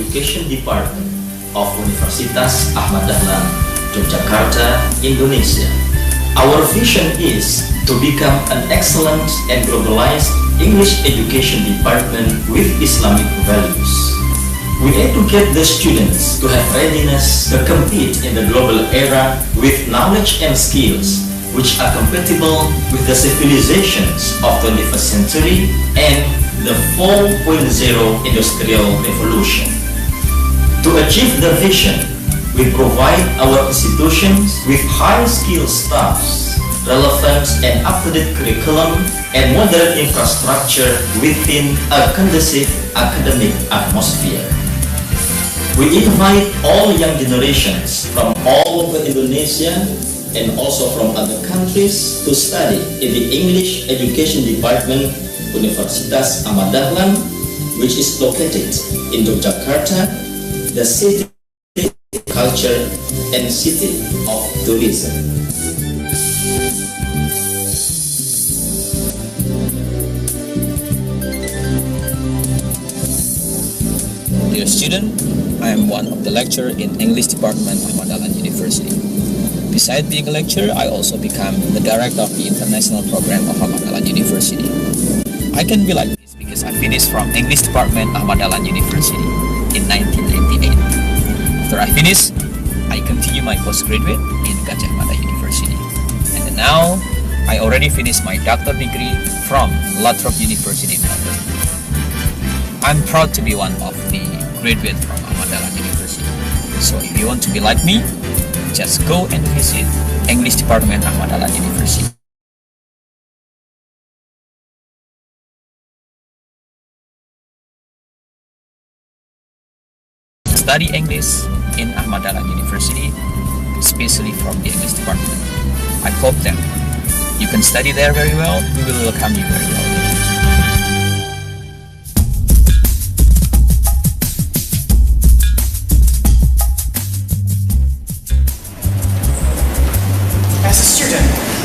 Education Department of Universitas Ahmad Dahlan, Yogyakarta, Indonesia. Our vision is to become an excellent and globalized English education department with Islamic values. We aim to get the students to have readiness to compete in the global era with knowledge and skills which are compatible with the civilizations of 21st century and the 4.0 industrial revolution. To achieve the vision, we provide our institutions with high-skilled staffs, relevant and up-to-date curriculum, and modern infrastructure within a conducive academic atmosphere. We invite all young generations from all over Indonesia and also from other countries to study in the English Education Department, Universitas Ahmad Dahlan, which is located in Yogyakarta, the city of culture and city of tourism. Dear student, I am one of the lecturer in English Department Ahmad Dahlan University. Besides being a lecturer, I also become the director of the international program of Ahmad Dahlan University. I can be like this because I finished from English Department Ahmad Dahlan University in 1998. After I finished, I continue my postgraduate in Gajah Mada University. And then now, I already finished my doctor degree from Lathrop University in London. I'm proud to be one of the graduates from Ahmad Dahlan University. So if you want to be like me, just go and visit English Department Ahmad Dahlan University. Study English in Ahmad Dahlan University, especially from the English Department. I hope that you can study there very well. We will welcome you very well.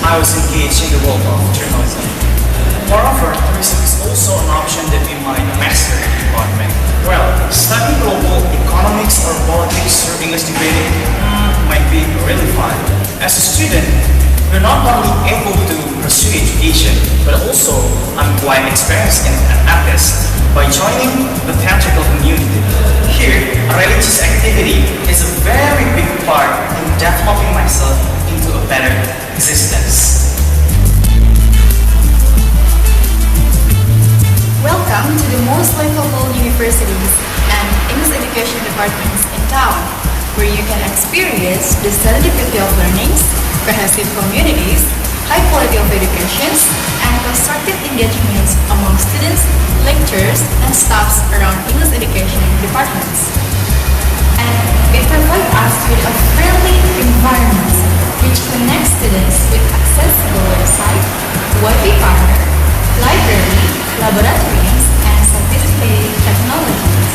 I was engaged in the world of journalism. Moreover, tourism is also an option that we might master in the department. Well, studying global economics or politics through English debating might be really fun. As a student, we're not only able to pursue education, but also I'm quite experienced in an artist by joining the theatrical community. Here, a religious activity is a very big part in developing myself into a better existence. Welcome to the most livable universities and English education departments in town, where you can experience the serendipity of learnings, cohesive communities, high quality of educations, and constructive engagements among students, lecturers, and staffs around English education departments. And it provides us with a friendly environment which connects students with accessible website, Wi-Fi partner, library, laboratories, and sophisticated technologies.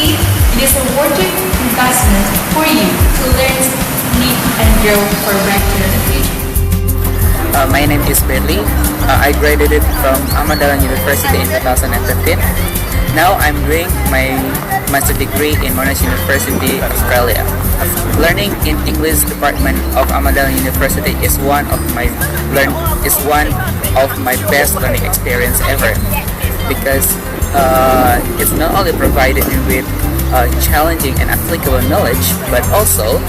It is a worthy investment for you to learn, live, and grow for a brighter future. My name is Bradley. I graduated from Ahmad Dahlan University in 2015. Now I'm doing my master degree in Monash University, Australia. Learning in English department of Ahmad Dahlan University is one of my best learning experience ever, because it's not only provided me with challenging and applicable knowledge, but also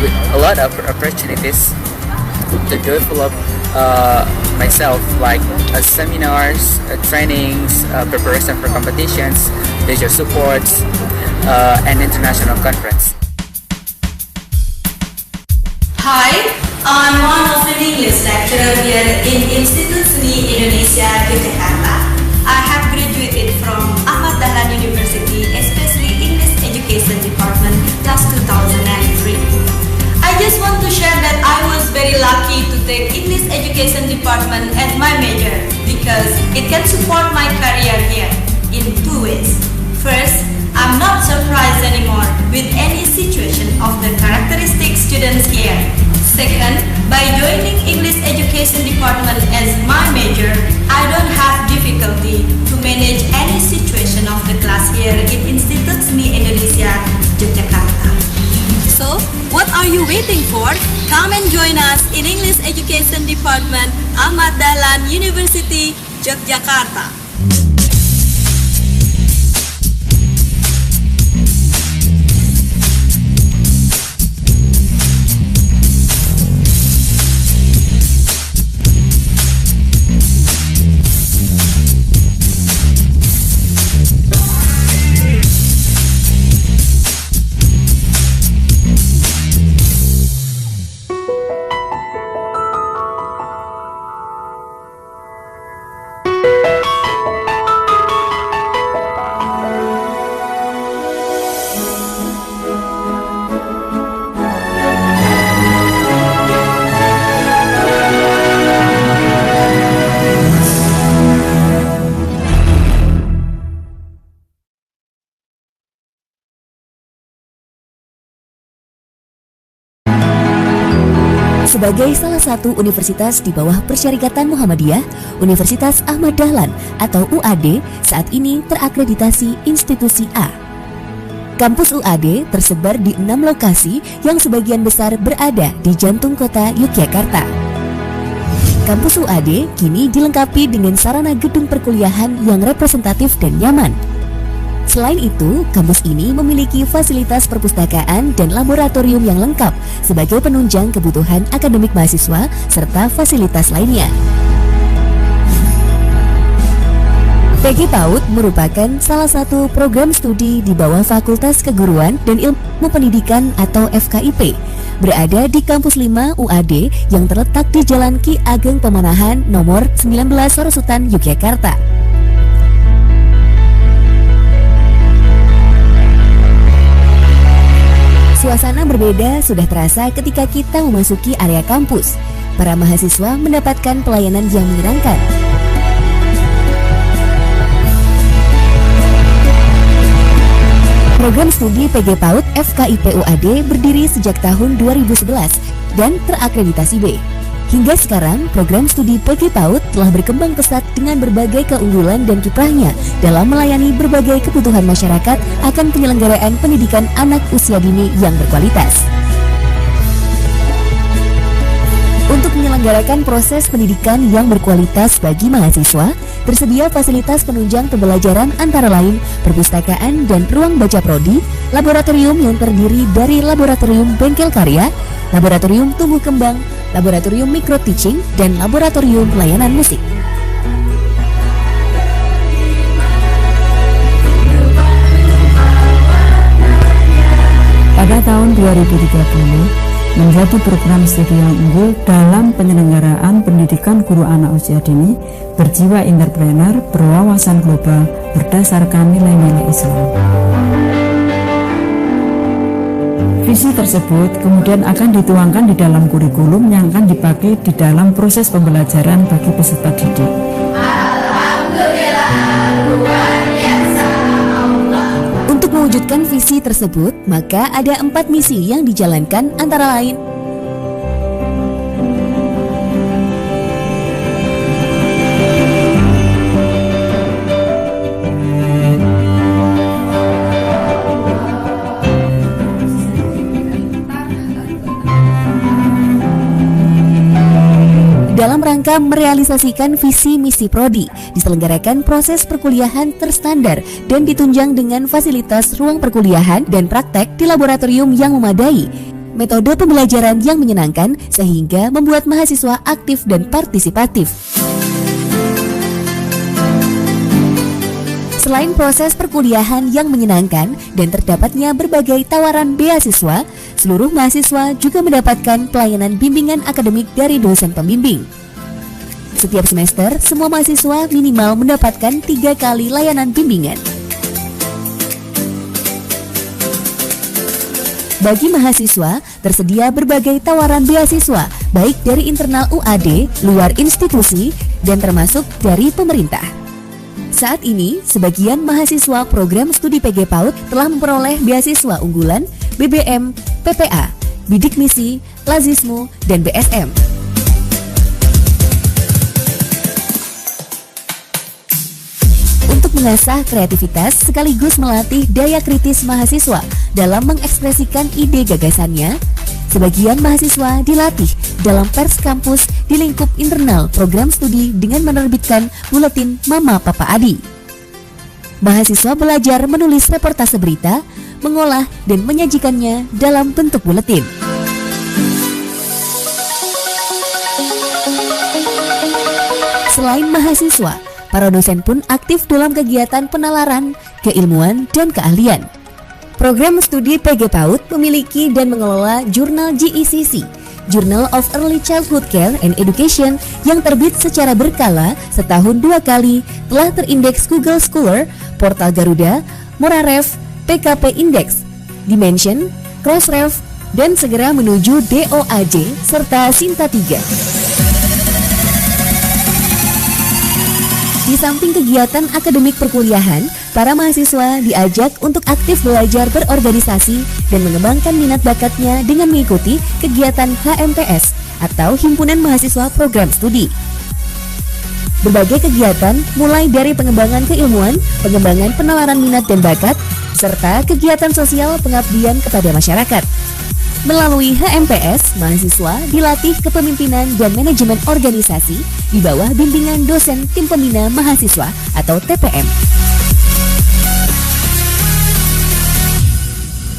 with a lot of opportunities to develop myself, like seminars, trainings, preparation for competitions, leisure supports, and international conference. Hi, I'm one of the English lecturer here in Institut Seni Indonesia, Yogyakarta. I have graduated from Ahmad Dahlan University, especially English Education Department, class 2003. I just want to share that I was very lucky to take English Education Department as my major because it can support my career here in two ways. First, I'm not surprised anymore with any situation of the characteristic students here. Second, by joining English Education Department as my major, I don't have difficulty to manage any situation of the class here in Institut are you waiting for? Come and join us in English Education Department, Ahmad Dahlan University, Yogyakarta. Sebagai salah satu universitas di bawah Persyarikatan Muhammadiyah, Universitas Ahmad Dahlan atau UAD saat ini terakreditasi institusi A. Kampus UAD tersebar di 6 lokasi yang sebagian besar berada di jantung kota Yogyakarta. Kampus UAD kini dilengkapi dengan sarana gedung perkuliahan yang representatif dan nyaman. Selain itu, kampus ini memiliki fasilitas perpustakaan dan laboratorium yang lengkap sebagai penunjang kebutuhan akademik mahasiswa serta fasilitas lainnya. PG PAUD merupakan salah satu program studi di bawah Fakultas Keguruan dan Ilmu Pendidikan atau FKIP, berada di Kampus 5 UAD yang terletak di Jalan Ki Ageng Pemanahan nomor 19 Sorosutan, Yogyakarta. Suasana berbeda sudah terasa ketika kita memasuki area kampus. Para mahasiswa mendapatkan pelayanan yang menyenangkan. Program studi PG PAUD FKIP UAD berdiri sejak tahun 2011 dan terakreditasi B. Hingga sekarang, program studi PG PAUD telah berkembang pesat dengan berbagai keunggulan dan kiprahnya dalam melayani berbagai kebutuhan masyarakat akan penyelenggaraan pendidikan anak usia dini yang berkualitas. Untuk menyelenggarakan proses pendidikan yang berkualitas bagi mahasiswa, tersedia fasilitas penunjang pembelajaran antara lain perpustakaan dan ruang baca prodi, laboratorium yang terdiri dari laboratorium bengkel karya, laboratorium tumbuh kembang, laboratorium micro teaching, dan laboratorium pelayanan musik. Pada tahun 2030, menjadi program studi yang unggul dalam penyelenggaraan pendidikan guru anak usia dini, berjiwa entrepreneur, berwawasan global, berdasarkan nilai-nilai Islam. Visi tersebut kemudian akan dituangkan di dalam kurikulum yang akan dipakai di dalam proses pembelajaran bagi peserta didik. Untuk mewujudkan visi tersebut, maka ada 4 misi yang dijalankan antara lain dalam rangka merealisasikan visi misi prodi, diselenggarakan proses perkuliahan terstandar dan ditunjang dengan fasilitas ruang perkuliahan dan praktek di laboratorium yang memadai, metode pembelajaran yang menyenangkan sehingga membuat mahasiswa aktif dan partisipatif. Selain proses perkuliahan yang menyenangkan dan terdapatnya berbagai tawaran beasiswa, seluruh mahasiswa juga mendapatkan pelayanan bimbingan akademik dari dosen pembimbing. Setiap semester, semua mahasiswa minimal mendapatkan 3 kali layanan bimbingan. Bagi mahasiswa, tersedia berbagai tawaran beasiswa, baik dari internal UAD, luar institusi, dan termasuk dari pemerintah. Saat ini, sebagian mahasiswa program studi PG PAUD telah memperoleh beasiswa unggulan BBM, PPA, Bidik Misi, Lazismu, dan BSM. Untuk mengasah kreativitas sekaligus melatih daya kritis mahasiswa dalam mengekspresikan ide gagasannya, Sebagian mahasiswa dilatih dalam pers kampus di lingkup internal program studi dengan menerbitkan buletin Mama Papa Adi. Mahasiswa belajar menulis reportase berita, mengolah dan menyajikannya dalam bentuk buletin. Selain mahasiswa, para dosen pun aktif dalam kegiatan penalaran, keilmuan, dan keahlian. Program studi PG PAUD memiliki dan mengelola jurnal GECC, Journal of Early Childhood Care and Education, yang terbit secara berkala setahun 2 kali, telah terindeks Google Scholar, Portal Garuda, Moraref, PKP Index, Dimension, Crossref, dan segera menuju DOAJ serta Sinta 3. Di samping kegiatan akademik perkuliahan, para mahasiswa diajak untuk aktif belajar berorganisasi dan mengembangkan minat bakatnya dengan mengikuti kegiatan HMPS atau Himpunan Mahasiswa Program Studi. Berbagai kegiatan mulai dari pengembangan keilmuan, pengembangan penalaran minat dan bakat, serta kegiatan sosial pengabdian kepada masyarakat. Melalui HMPS, mahasiswa dilatih kepemimpinan dan manajemen organisasi di bawah bimbingan dosen tim pembina mahasiswa atau TPM.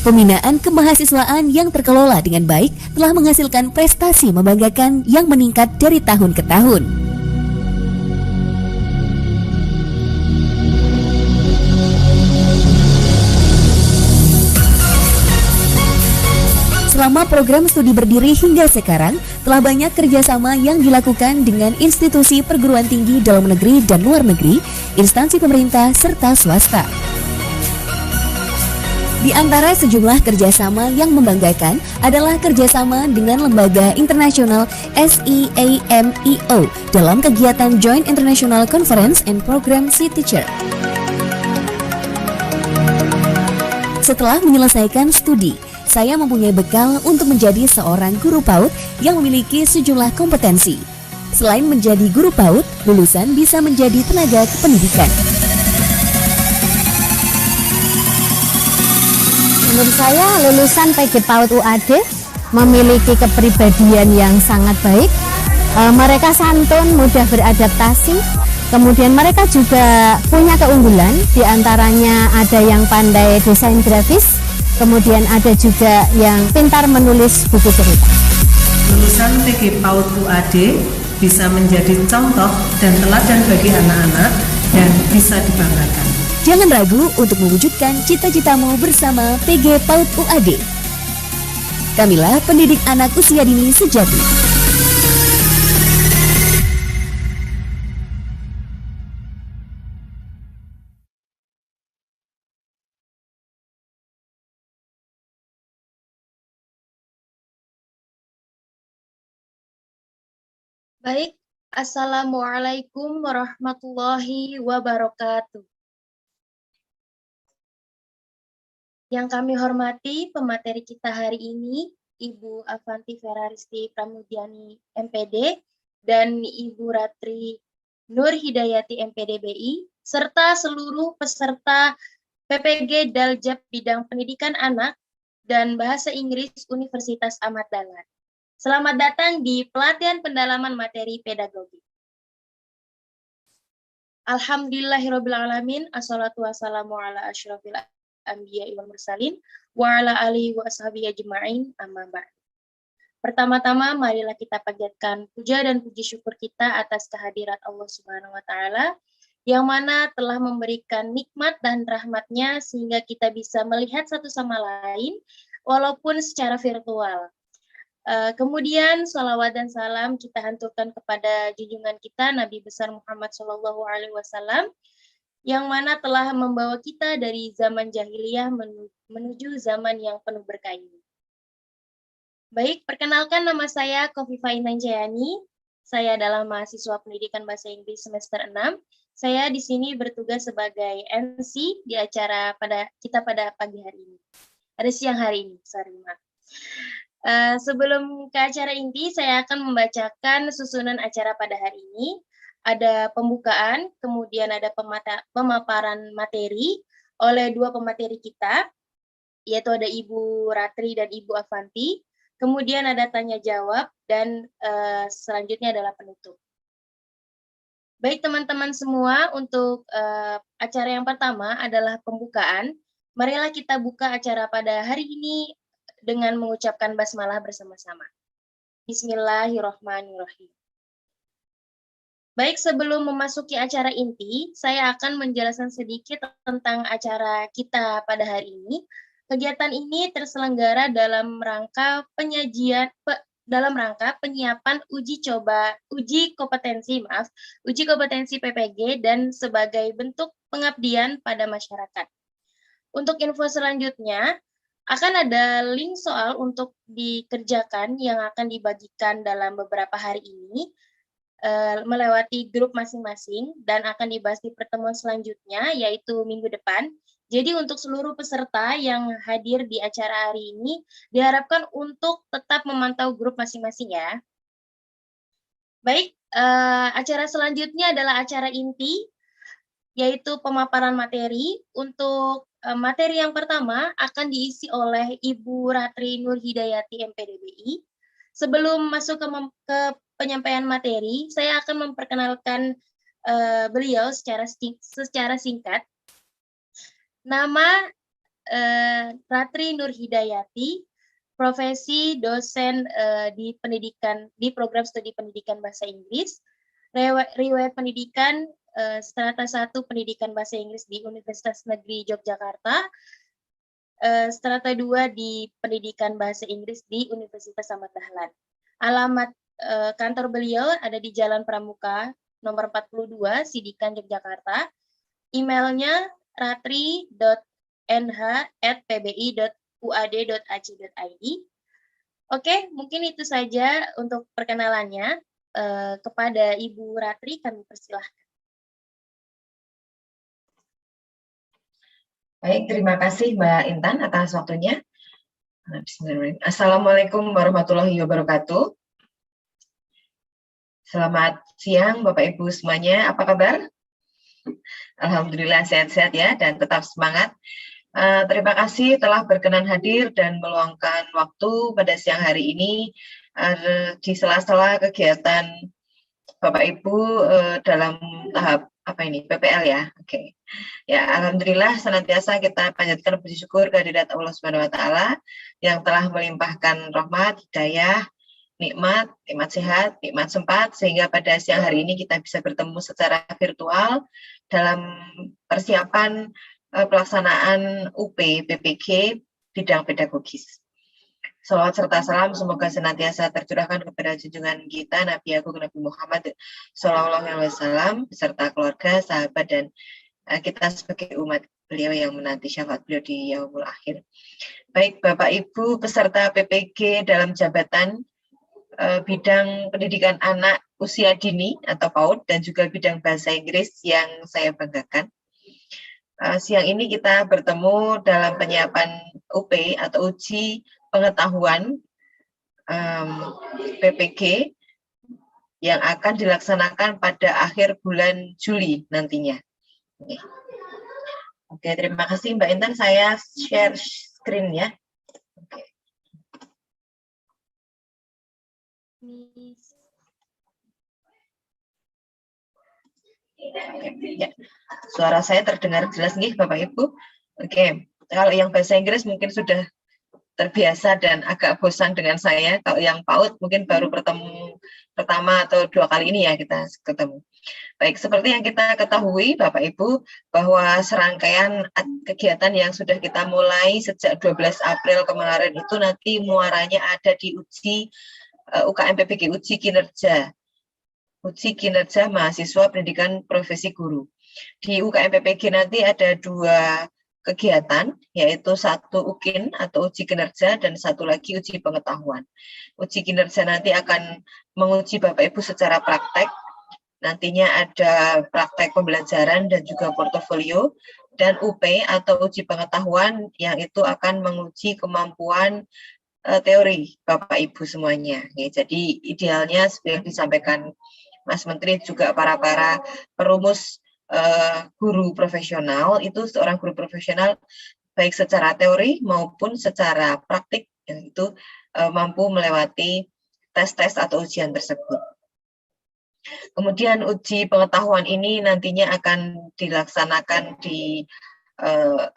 Pembinaan kemahasiswaan yang terkelola dengan baik telah menghasilkan prestasi membanggakan yang meningkat dari tahun ke tahun. Selama program studi berdiri hingga sekarang, telah banyak kerjasama yang dilakukan dengan institusi perguruan tinggi dalam negeri dan luar negeri, instansi pemerintah, serta swasta. Di antara sejumlah kerjasama yang membanggakan adalah kerjasama dengan lembaga internasional SEAMEO dalam kegiatan Joint International Conference and Program Sea Teacher. Setelah menyelesaikan studi, saya mempunyai bekal untuk menjadi seorang guru PAUD yang memiliki sejumlah kompetensi. Selain menjadi guru PAUD, lulusan bisa menjadi tenaga kependidikan. Menurut saya, lulusan PG PAUD UAD memiliki kepribadian yang sangat baik. Mereka santun, mudah beradaptasi. Kemudian mereka juga punya keunggulan, diantaranya ada yang pandai desain grafis, kemudian ada juga yang pintar menulis buku cerita. Lulusan PG PAUD UAD bisa menjadi contoh dan teladan bagi anak-anak dan bisa dibanggakan. Jangan ragu untuk mewujudkan cita-citamu bersama PG PAUD UAD. Kamilah pendidik anak usia dini sejati. Baik, Assalamualaikum warahmatullahi wabarakatuh. Yang kami hormati pemateri kita hari ini, Ibu Avanti Feraristi Pramudiani MPD dan Ibu Ratri Nur Hidayati MPD BI, serta seluruh peserta PPG Daljab Bidang Pendidikan Anak dan Bahasa Inggris Universitas Ahmad Dahlan. Selamat datang di pelatihan pendalaman materi pedagogi. Alhamdulillahirrabbilalamin, assalatu wassalamu ala asyrafil anbiya wal mursalin, wa ala alihi wa ashabihi ajma'in, amma ba'd. Pertama-tama, marilah kita panjatkan puja dan puji syukur kita atas kehadirat Allah Subhanahu wa Ta'ala, yang mana telah memberikan nikmat dan rahmatnya sehingga kita bisa melihat satu sama lain, walaupun secara virtual. Kemudian salawat dan salam kita hanturkan kepada junjungan kita Nabi besar Muhammad SAW, yang mana telah membawa kita dari zaman jahiliyah menuju zaman yang penuh berkah ini. Baik, perkenalkan nama saya Khofifah Intan Jayani. Saya adalah mahasiswa pendidikan bahasa Inggris semester 6. Saya di sini bertugas sebagai MC di acara pada pagi hari ini. Ada siang hari ini, sorry maaf. Sebelum ke acara inti, saya akan membacakan susunan acara pada hari ini. Ada pembukaan, kemudian ada pemaparan materi oleh dua pemateri kita, yaitu ada Ibu Ratri dan Ibu Avanti. Kemudian ada tanya jawab, dan selanjutnya adalah penutup. Baik teman-teman semua, untuk acara yang pertama adalah pembukaan. Marilah kita buka acara pada hari ini dengan mengucapkan basmalah bersama-sama. Bismillahirrahmanirrahim. Baik, sebelum memasuki acara inti, saya akan menjelaskan sedikit tentang acara kita pada hari ini. Kegiatan ini terselenggara dalam rangka penyiapan uji kompetensi PPG dan sebagai bentuk pengabdian pada masyarakat. Untuk info selanjutnya, akan ada link soal untuk dikerjakan yang akan dibagikan dalam beberapa hari ini melewati grup masing-masing dan akan dibahas di pertemuan selanjutnya, yaitu minggu depan. Jadi untuk seluruh peserta yang hadir di acara hari ini, diharapkan untuk tetap memantau grup masing-masing ya. Baik, acara selanjutnya adalah acara inti, yaitu pemaparan materi. Untuk materi yang pertama akan diisi oleh Ibu Ratri Nur Hidayati MPDBI. Sebelum masuk ke penyampaian materi, saya akan memperkenalkan beliau secara singkat. Nama Ratri Nur Hidayati, profesi dosen di program studi pendidikan bahasa Inggris, riwayat pendidikan strata 1 pendidikan bahasa Inggris di Universitas Negeri Yogyakarta, strata 2 di pendidikan bahasa Inggris di Universitas Ahmad Dahlan. Alamat kantor beliau ada di Jalan Pramuka nomor 42 Sidikan Yogyakarta. Emailnya ratri.nh@pbi.uad.ac.id. Oke, mungkin itu saja untuk perkenalannya. Kepada Ibu Ratri kami persilahkan. Baik, terima kasih Mbak Intan atas waktunya. Bismillahirrahmanirrahim. Assalamualaikum warahmatullahi wabarakatuh. Selamat siang Bapak Ibu semuanya, apa kabar? Alhamdulillah sehat-sehat ya, dan tetap semangat. Terima kasih telah berkenan hadir dan meluangkan waktu pada siang hari ini di sela-sela kegiatan Bapak Ibu dalam tahap PPL ya. Oke. Ya, alhamdulillah senantiasa kita panjatkan puji syukur kehadirat Allah Subhanahu wa taala yang telah melimpahkan rahmat, hidayah, nikmat sehat, nikmat sempat, sehingga pada siang hari ini kita bisa bertemu secara virtual dalam persiapan pelaksanaan UP PPG bidang pedagogis. Salawat serta salam semoga senantiasa tercurahkan kepada junjungan kita Nabi Agung Nabi Muhammad SAW beserta keluarga, sahabat, dan kita sebagai umat beliau yang menanti syafaat beliau di yaumul akhir. Baik Bapak Ibu peserta PPG dalam jabatan bidang pendidikan anak usia dini atau PAUD dan juga bidang bahasa Inggris yang saya banggakan. Siang ini kita bertemu dalam penyiapan UP atau uji pengetahuan PPG yang akan dilaksanakan pada akhir bulan Juli nantinya. Oke, terima kasih Mbak Intan. Saya share screen ya. Ya, suara saya terdengar jelas nih Bapak Ibu. Oke, kalau yang bahasa Inggris mungkin sudah terbiasa dan agak bosan dengan saya. Kalau yang PAUD mungkin baru pertama atau dua kali ini ya kita ketemu. Baik, seperti yang kita ketahui Bapak Ibu bahwa serangkaian kegiatan yang sudah kita mulai sejak 12 April kemarin itu nanti muaranya ada di uji UKM PPG, uji kinerja mahasiswa pendidikan profesi guru. Di UKM PPG nanti ada dua kegiatan, yaitu satu UKIN atau uji kinerja dan satu lagi uji pengetahuan. Uji kinerja nanti akan menguji Bapak Ibu secara praktek, nantinya ada praktek pembelajaran dan juga portofolio, dan UP atau uji pengetahuan yang itu akan menguji kemampuan teori Bapak Ibu semuanya. Ya, jadi idealnya seperti yang disampaikan Mas Menteri juga para perumus guru profesional itu seorang guru profesional baik secara teori maupun secara praktik yang itu mampu melewati tes-tes atau ujian tersebut. Kemudian uji pengetahuan ini nantinya akan dilaksanakan di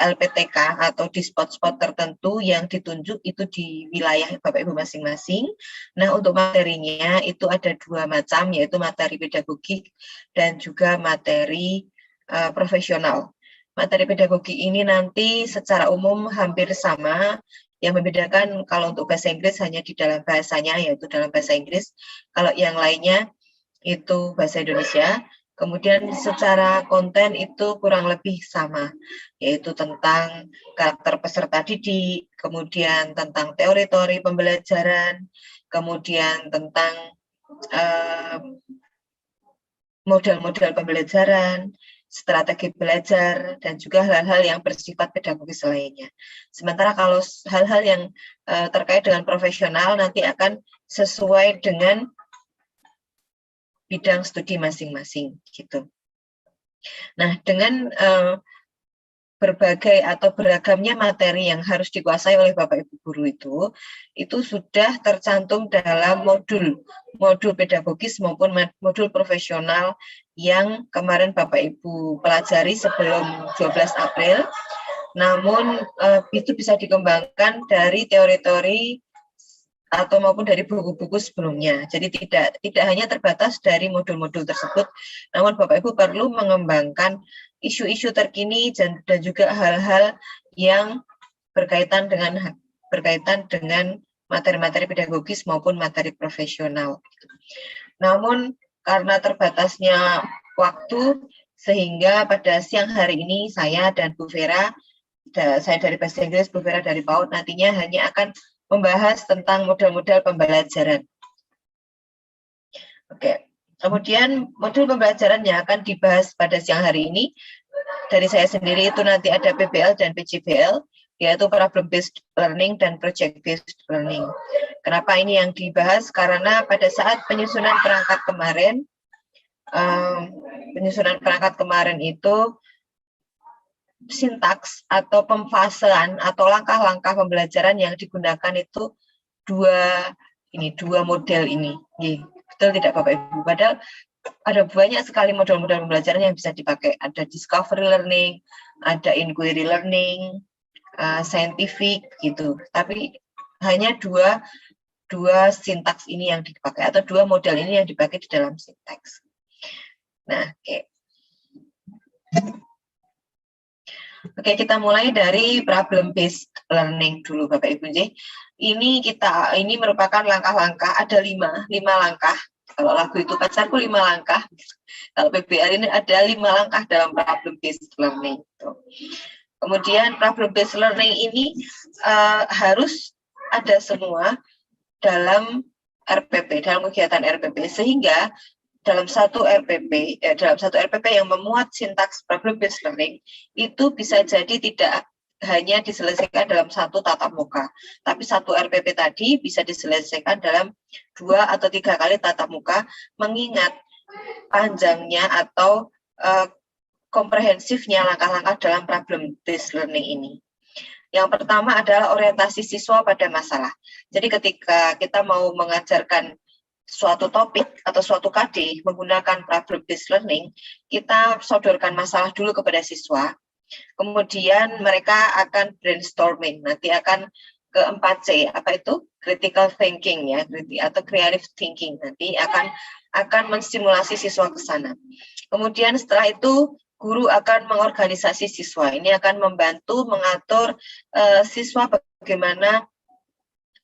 LPTK atau di spot-spot tertentu yang ditunjuk itu di wilayah Bapak Ibu masing-masing. Nah, untuk materinya itu ada 2 macam, yaitu materi pedagogik dan juga materi profesional. Materi pedagogi ini nanti secara umum hampir sama, yang membedakan kalau untuk bahasa Inggris hanya di dalam bahasanya, yaitu dalam bahasa Inggris. Kalau yang lainnya itu bahasa Indonesia. Kemudian secara konten itu kurang lebih sama, yaitu tentang karakter peserta didik, kemudian tentang teori-teori pembelajaran, kemudian tentang model-model pembelajaran, strategi belajar, dan juga hal-hal yang bersifat pedagogis lainnya. Sementara kalau hal-hal yang terkait dengan profesional nanti akan sesuai dengan bidang studi masing-masing gitu. Nah, dengan berbagai atau beragamnya materi yang harus dikuasai oleh Bapak Ibu guru itu sudah tercantum dalam modul pedagogis maupun modul profesional yang kemarin Bapak Ibu pelajari sebelum 12 April. Namun itu bisa dikembangkan dari teori-teori atau maupun dari buku-buku sebelumnya. Jadi tidak hanya terbatas dari modul-modul tersebut, namun Bapak Ibu perlu mengembangkan isu-isu terkini dan juga hal-hal yang berkaitan dengan materi-materi pedagogis maupun materi profesional. Namun karena terbatasnya waktu, sehingga pada siang hari ini saya dan Bu Vera, saya dari bahasa Inggris, Bu Vera dari PAUD, nantinya hanya akan membahas tentang model-model pembelajaran. Oke, kemudian modul pembelajaran yang akan dibahas pada siang hari ini dari saya sendiri itu nanti ada PBL dan PJBL, yaitu problem based learning dan project based learning. Kenapa ini yang dibahas? Karena pada saat penyusunan perangkat kemarin itu sintaks atau pemfasean atau langkah-langkah pembelajaran yang digunakan itu dua model ini. Betul tidak Bapak Ibu? Padahal ada banyak sekali model-model pembelajaran yang bisa dipakai. Ada discovery learning, ada inquiry learning, scientific gitu. Tapi hanya dua sintaks ini yang dipakai atau dua model ini yang dipakai di dalam sintaks. Nah, Oke, kita mulai dari problem based learning dulu Bapak Ibu. Ini merupakan langkah-langkah, ada 5 langkah. Kalau lagu itu pacarku 5 langkah. Kalau PBR ini ada 5 langkah dalam problem based learning. Kemudian problem based learning ini harus ada semua dalam RPP, dalam kegiatan RPP, sehingga dalam satu RPP yang memuat sintaks problem based learning itu bisa jadi tidak hanya diselesaikan dalam satu tatap muka, tapi satu RPP tadi bisa diselesaikan dalam 2 atau 3 kali tatap muka, mengingat panjangnya atau komprehensifnya langkah-langkah dalam problem based learning ini. Yang pertama adalah orientasi siswa pada masalah. Jadi ketika kita mau mengajarkan suatu topik atau suatu KD menggunakan problem based learning, kita sodorkan masalah dulu kepada siswa, kemudian mereka akan brainstorming, nanti akan ke 4C, apa itu? Critical thinking ya, atau creative thinking, nanti akan menstimulasi siswa ke sana. Kemudian setelah itu guru akan mengorganisasi siswa, ini akan membantu mengatur siswa bagaimana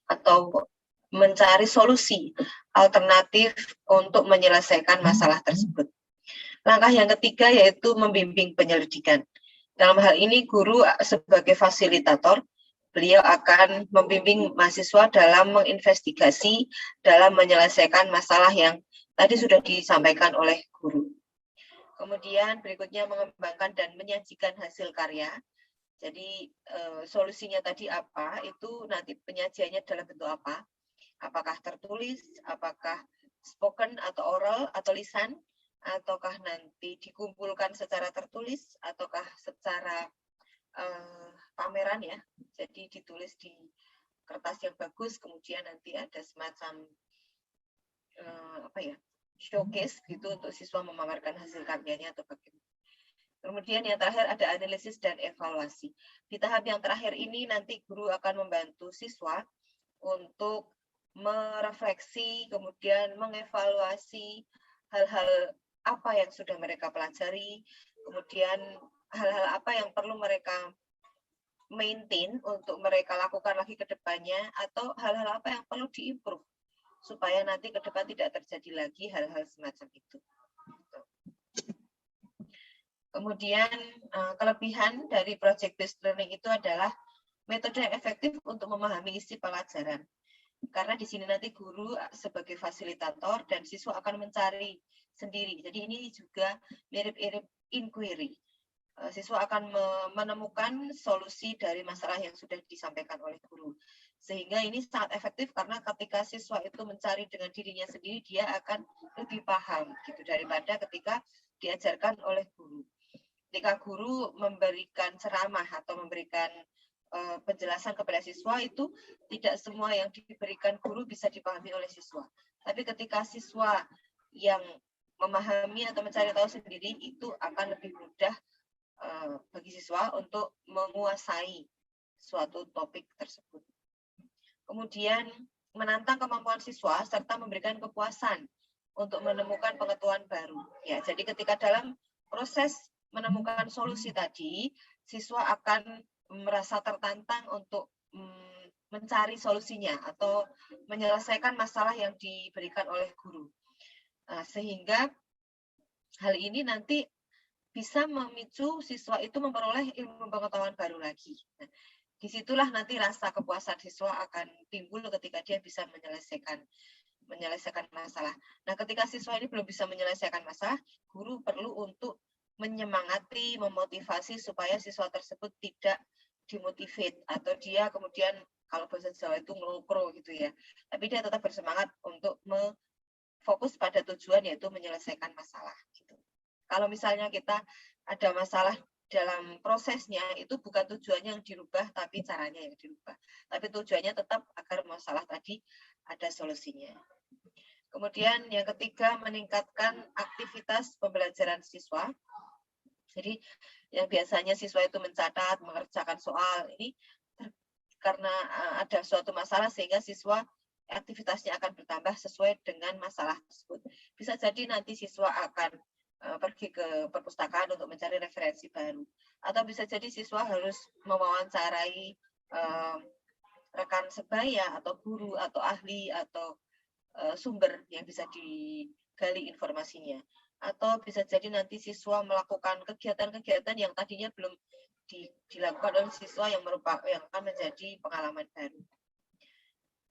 atau mencari solusi alternatif untuk menyelesaikan masalah tersebut. Langkah yang ketiga yaitu membimbing penyelidikan. Dalam hal ini guru sebagai fasilitator, beliau akan membimbing mahasiswa dalam menginvestigasi, dalam menyelesaikan masalah yang tadi sudah disampaikan oleh guru. Kemudian berikutnya mengembangkan dan menyajikan hasil karya. Jadi solusinya tadi apa, itu nanti penyajiannya dalam bentuk apa. Apakah tertulis, apakah spoken atau oral atau lisan, ataukah nanti dikumpulkan secara tertulis, ataukah secara pameran ya, jadi ditulis di kertas yang bagus, kemudian nanti ada semacam showcase gitu untuk siswa memamerkan hasil karyanya atau bagaimana. Kemudian yang terakhir ada analisis dan evaluasi. Di tahap yang terakhir ini nanti guru akan membantu siswa untuk merefleksi, kemudian mengevaluasi hal-hal apa yang sudah mereka pelajari, kemudian hal-hal apa yang perlu mereka maintain untuk mereka lakukan lagi ke depannya, atau hal-hal apa yang perlu diimprove supaya nanti ke depan tidak terjadi lagi hal-hal semacam itu. Kemudian kelebihan dari project based learning itu adalah metode yang efektif untuk memahami isi pelajaran. Karena di sini nanti guru sebagai fasilitator dan siswa akan mencari sendiri. Jadi ini juga mirip-mirip inquiry. Siswa akan menemukan solusi dari masalah yang sudah disampaikan oleh guru. Sehingga ini sangat efektif karena ketika siswa itu mencari dengan dirinya sendiri, dia akan lebih paham gitu daripada ketika diajarkan oleh guru. Ketika guru memberikan ceramah atau memberikan penjelasan kepada siswa, itu tidak semua yang diberikan guru bisa dipahami oleh siswa. Tapi ketika siswa yang memahami atau mencari tahu sendiri, itu akan lebih mudah bagi siswa untuk menguasai suatu topik tersebut. Kemudian menantang kemampuan siswa serta memberikan kepuasan untuk menemukan pengetahuan baru. Ya, jadi ketika dalam proses menemukan solusi tadi, siswa akan merasa tertantang untuk mencari solusinya atau menyelesaikan masalah yang diberikan oleh guru. Sehingga hal ini nanti bisa memicu siswa itu memperoleh ilmu pengetahuan baru lagi. Nah, disitulah nanti rasa kepuasan siswa akan timbul ketika dia bisa menyelesaikan masalah. Nah, ketika siswa ini belum bisa menyelesaikan masalah, guru perlu untuk menyemangati, memotivasi supaya siswa tersebut tidak dimotivate atau dia kemudian kalau bahasa Jawa itu ngelukro gitu ya. Tapi dia tetap bersemangat untuk fokus pada tujuan yaitu menyelesaikan masalah gitu. Kalau misalnya kita ada masalah dalam prosesnya, itu bukan tujuannya yang dirubah tapi caranya yang dirubah. Tapi tujuannya tetap agar masalah tadi ada solusinya. Kemudian yang ketiga, meningkatkan aktivitas pembelajaran siswa. Jadi yang biasanya siswa itu mencatat, mengerjakan soal, ini karena ada suatu masalah sehingga siswa aktivitasnya akan bertambah sesuai dengan masalah tersebut. Bisa jadi nanti siswa akan pergi ke perpustakaan untuk mencari referensi baru. Atau bisa jadi siswa harus mewawancarai rekan sebaya atau guru atau ahli atau sumber yang bisa digali informasinya. Atau bisa jadi nanti siswa melakukan kegiatan-kegiatan yang tadinya belum dilakukan oleh siswa yang akan menjadi pengalaman baru.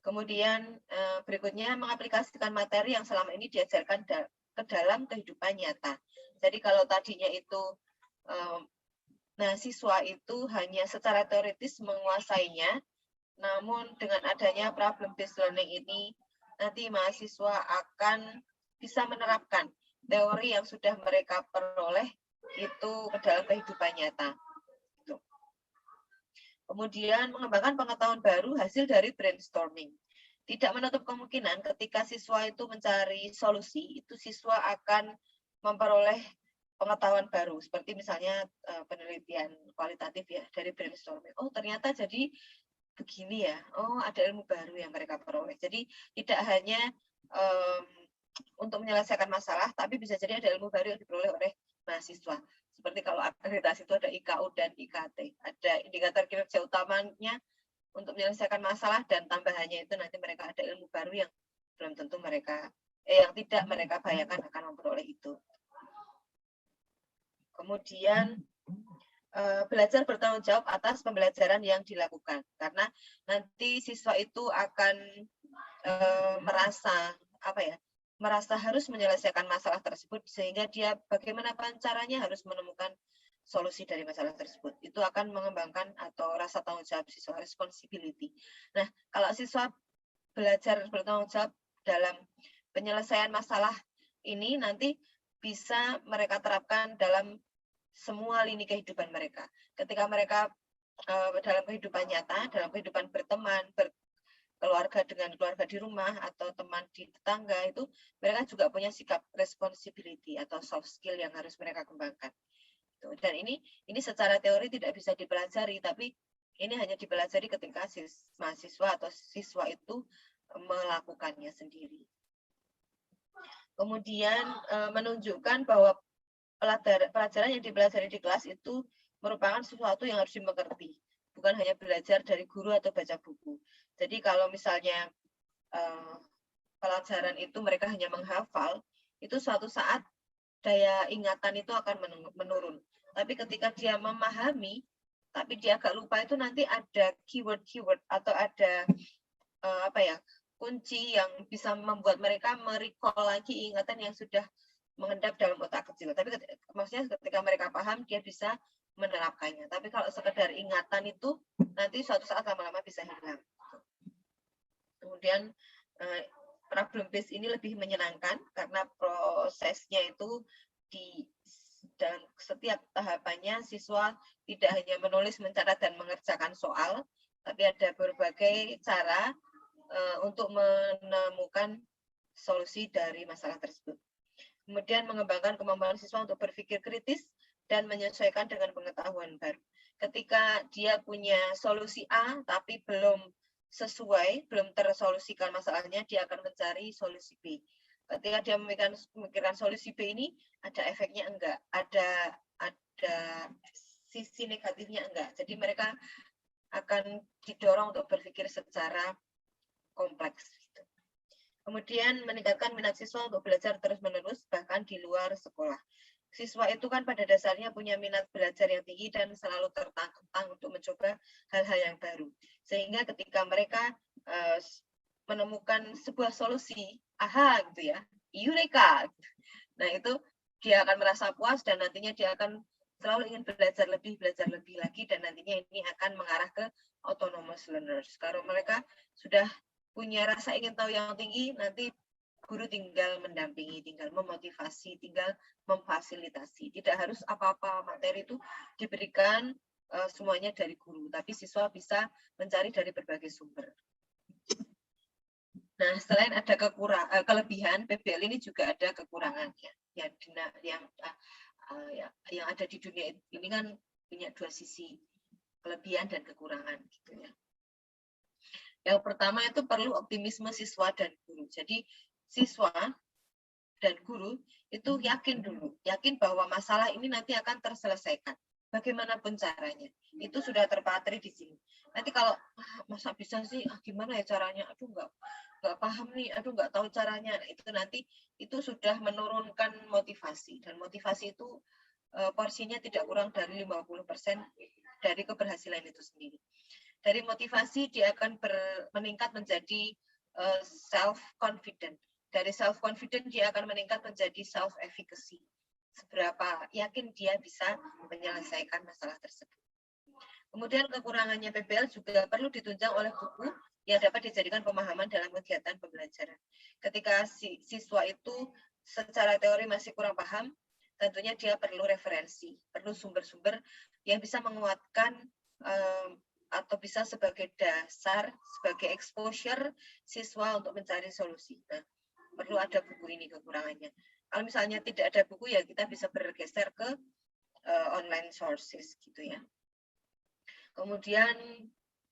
Kemudian berikutnya mengaplikasikan materi yang selama ini diajarkan ke dalam kehidupan nyata. Jadi kalau tadinya itu siswa itu hanya secara teoritis menguasainya, namun dengan adanya problem based learning ini nanti mahasiswa akan bisa menerapkan teori yang sudah mereka peroleh itu ke dalam kehidupan nyata. Kemudian mengembangkan pengetahuan baru hasil dari brainstorming. Tidak menutup kemungkinan ketika siswa itu mencari solusi, itu siswa akan memperoleh pengetahuan baru. Seperti misalnya penelitian kualitatif ya dari brainstorming. Oh ternyata jadi begini ya. Oh ada ilmu baru yang mereka peroleh. Jadi tidak hanya untuk menyelesaikan masalah, tapi bisa jadi ada ilmu baru yang diperoleh oleh mahasiswa. Seperti kalau akreditasi itu ada IKU dan IKT. Ada indikator kinerja utamanya untuk menyelesaikan masalah dan tambahannya itu nanti mereka ada ilmu baru yang belum tentu mereka, yang tidak mereka bayangkan akan memperoleh itu. Kemudian belajar bertanggung jawab atas pembelajaran yang dilakukan. Karena nanti siswa itu akan merasa harus menyelesaikan masalah tersebut sehingga dia bagaimanapun caranya harus menemukan solusi dari masalah tersebut. Itu akan mengembangkan atau rasa tanggung jawab siswa, responsibility. Nah, kalau siswa belajar bertanggung jawab dalam penyelesaian masalah ini nanti bisa mereka terapkan dalam semua lini kehidupan mereka. Ketika mereka dalam kehidupan nyata, dalam kehidupan berteman, keluarga dengan keluarga di rumah atau teman di tetangga, itu mereka juga punya sikap responsibility atau soft skill yang harus mereka kembangkan. Dan ini secara teori tidak bisa dipelajari, tapi ini hanya dipelajari ketika mahasiswa atau siswa itu melakukannya sendiri. Kemudian menunjukkan bahwa pelajaran yang dipelajari di kelas itu merupakan sesuatu yang harus dimengerti, bukan hanya belajar dari guru atau baca buku. Jadi kalau misalnya pelajaran itu mereka hanya menghafal, itu suatu saat daya ingatan itu akan menurun. Tapi ketika dia memahami, tapi dia agak lupa, itu nanti ada keyword atau ada kunci yang bisa membuat mereka merecall lagi ingatan yang sudah mengendap dalam otak kecil. Tapi maksudnya ketika mereka paham, dia bisa menerapkannya. Tapi kalau sekedar ingatan itu nanti suatu saat lama-lama bisa hilang. Kemudian problem based ini lebih menyenangkan karena prosesnya itu dan setiap tahapannya siswa tidak hanya menulis, mencatat, dan mengerjakan soal, tapi ada berbagai cara untuk menemukan solusi dari masalah tersebut. Kemudian mengembangkan kemampuan siswa untuk berpikir kritis dan menyesuaikan dengan pengetahuan baru. Ketika dia punya solusi A tapi belum sesuai, belum tersolusikan masalahnya, dia akan mencari solusi B. Ketika dia memikirkan solusi B ini, ada efeknya enggak, ada sisi negatifnya enggak. Jadi mereka akan didorong untuk berpikir secara kompleks. Kemudian meningkatkan minat siswa untuk belajar terus-menerus bahkan di luar sekolah. Siswa itu kan pada dasarnya punya minat belajar yang tinggi dan selalu tertantang untuk mencoba hal-hal yang baru. Sehingga ketika mereka menemukan sebuah solusi, aha gitu ya, eureka. Nah itu dia akan merasa puas dan nantinya dia akan selalu ingin belajar lebih lagi, dan nantinya ini akan mengarah ke autonomous learners. Kalau mereka sudah punya rasa ingin tahu yang tinggi, nanti guru tinggal mendampingi, tinggal memotivasi, tinggal memfasilitasi. Tidak harus apa-apa materi itu diberikan semuanya dari guru, tapi siswa bisa mencari dari berbagai sumber. Nah, selain ada kelebihan, PBL ini juga ada kekurangannya. Yang ada di dunia ini kan punya dua sisi, kelebihan dan kekurangan, gitu ya. Yang pertama itu perlu optimisme siswa dan guru. Jadi siswa dan guru itu yakin bahwa masalah ini nanti akan terselesaikan. Bagaimanapun caranya, itu sudah terpatri di sini. Nanti kalau masa bisa sih, gimana ya caranya? Aduh nggak paham nih, aduh nggak tahu caranya. Nah, itu nanti itu sudah menurunkan motivasi, dan motivasi itu porsinya tidak kurang dari 50% dari keberhasilan itu sendiri. Dari motivasi dia akan meningkat menjadi self-confident. Dari self-confident dia akan meningkat menjadi self-efficacy. Seberapa yakin dia bisa menyelesaikan masalah tersebut. Kemudian kekurangannya PBL juga perlu ditunjang oleh buku yang dapat dijadikan pemahaman dalam kegiatan pembelajaran. Ketika siswa itu secara teori masih kurang paham, tentunya dia perlu referensi, perlu sumber-sumber yang bisa menguatkan atau bisa sebagai dasar, sebagai exposure siswa untuk mencari solusi. Nah, perlu ada buku ini kekurangannya. Kalau misalnya tidak ada buku, ya kita bisa bergeser ke online sources gitu ya. Kemudian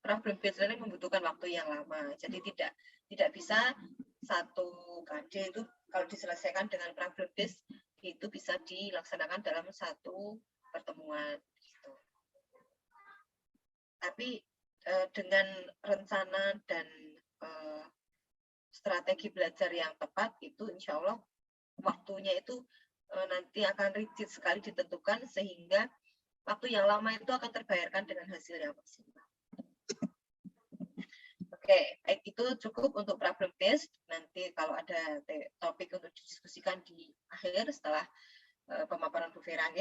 problem based learning membutuhkan waktu yang lama. Jadi tidak bisa satu KD itu kalau diselesaikan dengan problem based itu bisa dilaksanakan dalam satu pertemuan. Gitu. Tapi dengan rencana dan strategi belajar yang tepat itu insya Allah waktunya itu nanti akan rigid sekali ditentukan sehingga waktu yang lama itu akan terbayarkan dengan hasil yang maksimal. Oke, itu cukup untuk problem based. Nanti kalau ada topik untuk didiskusikan di akhir setelah pemaparan Bu Vera.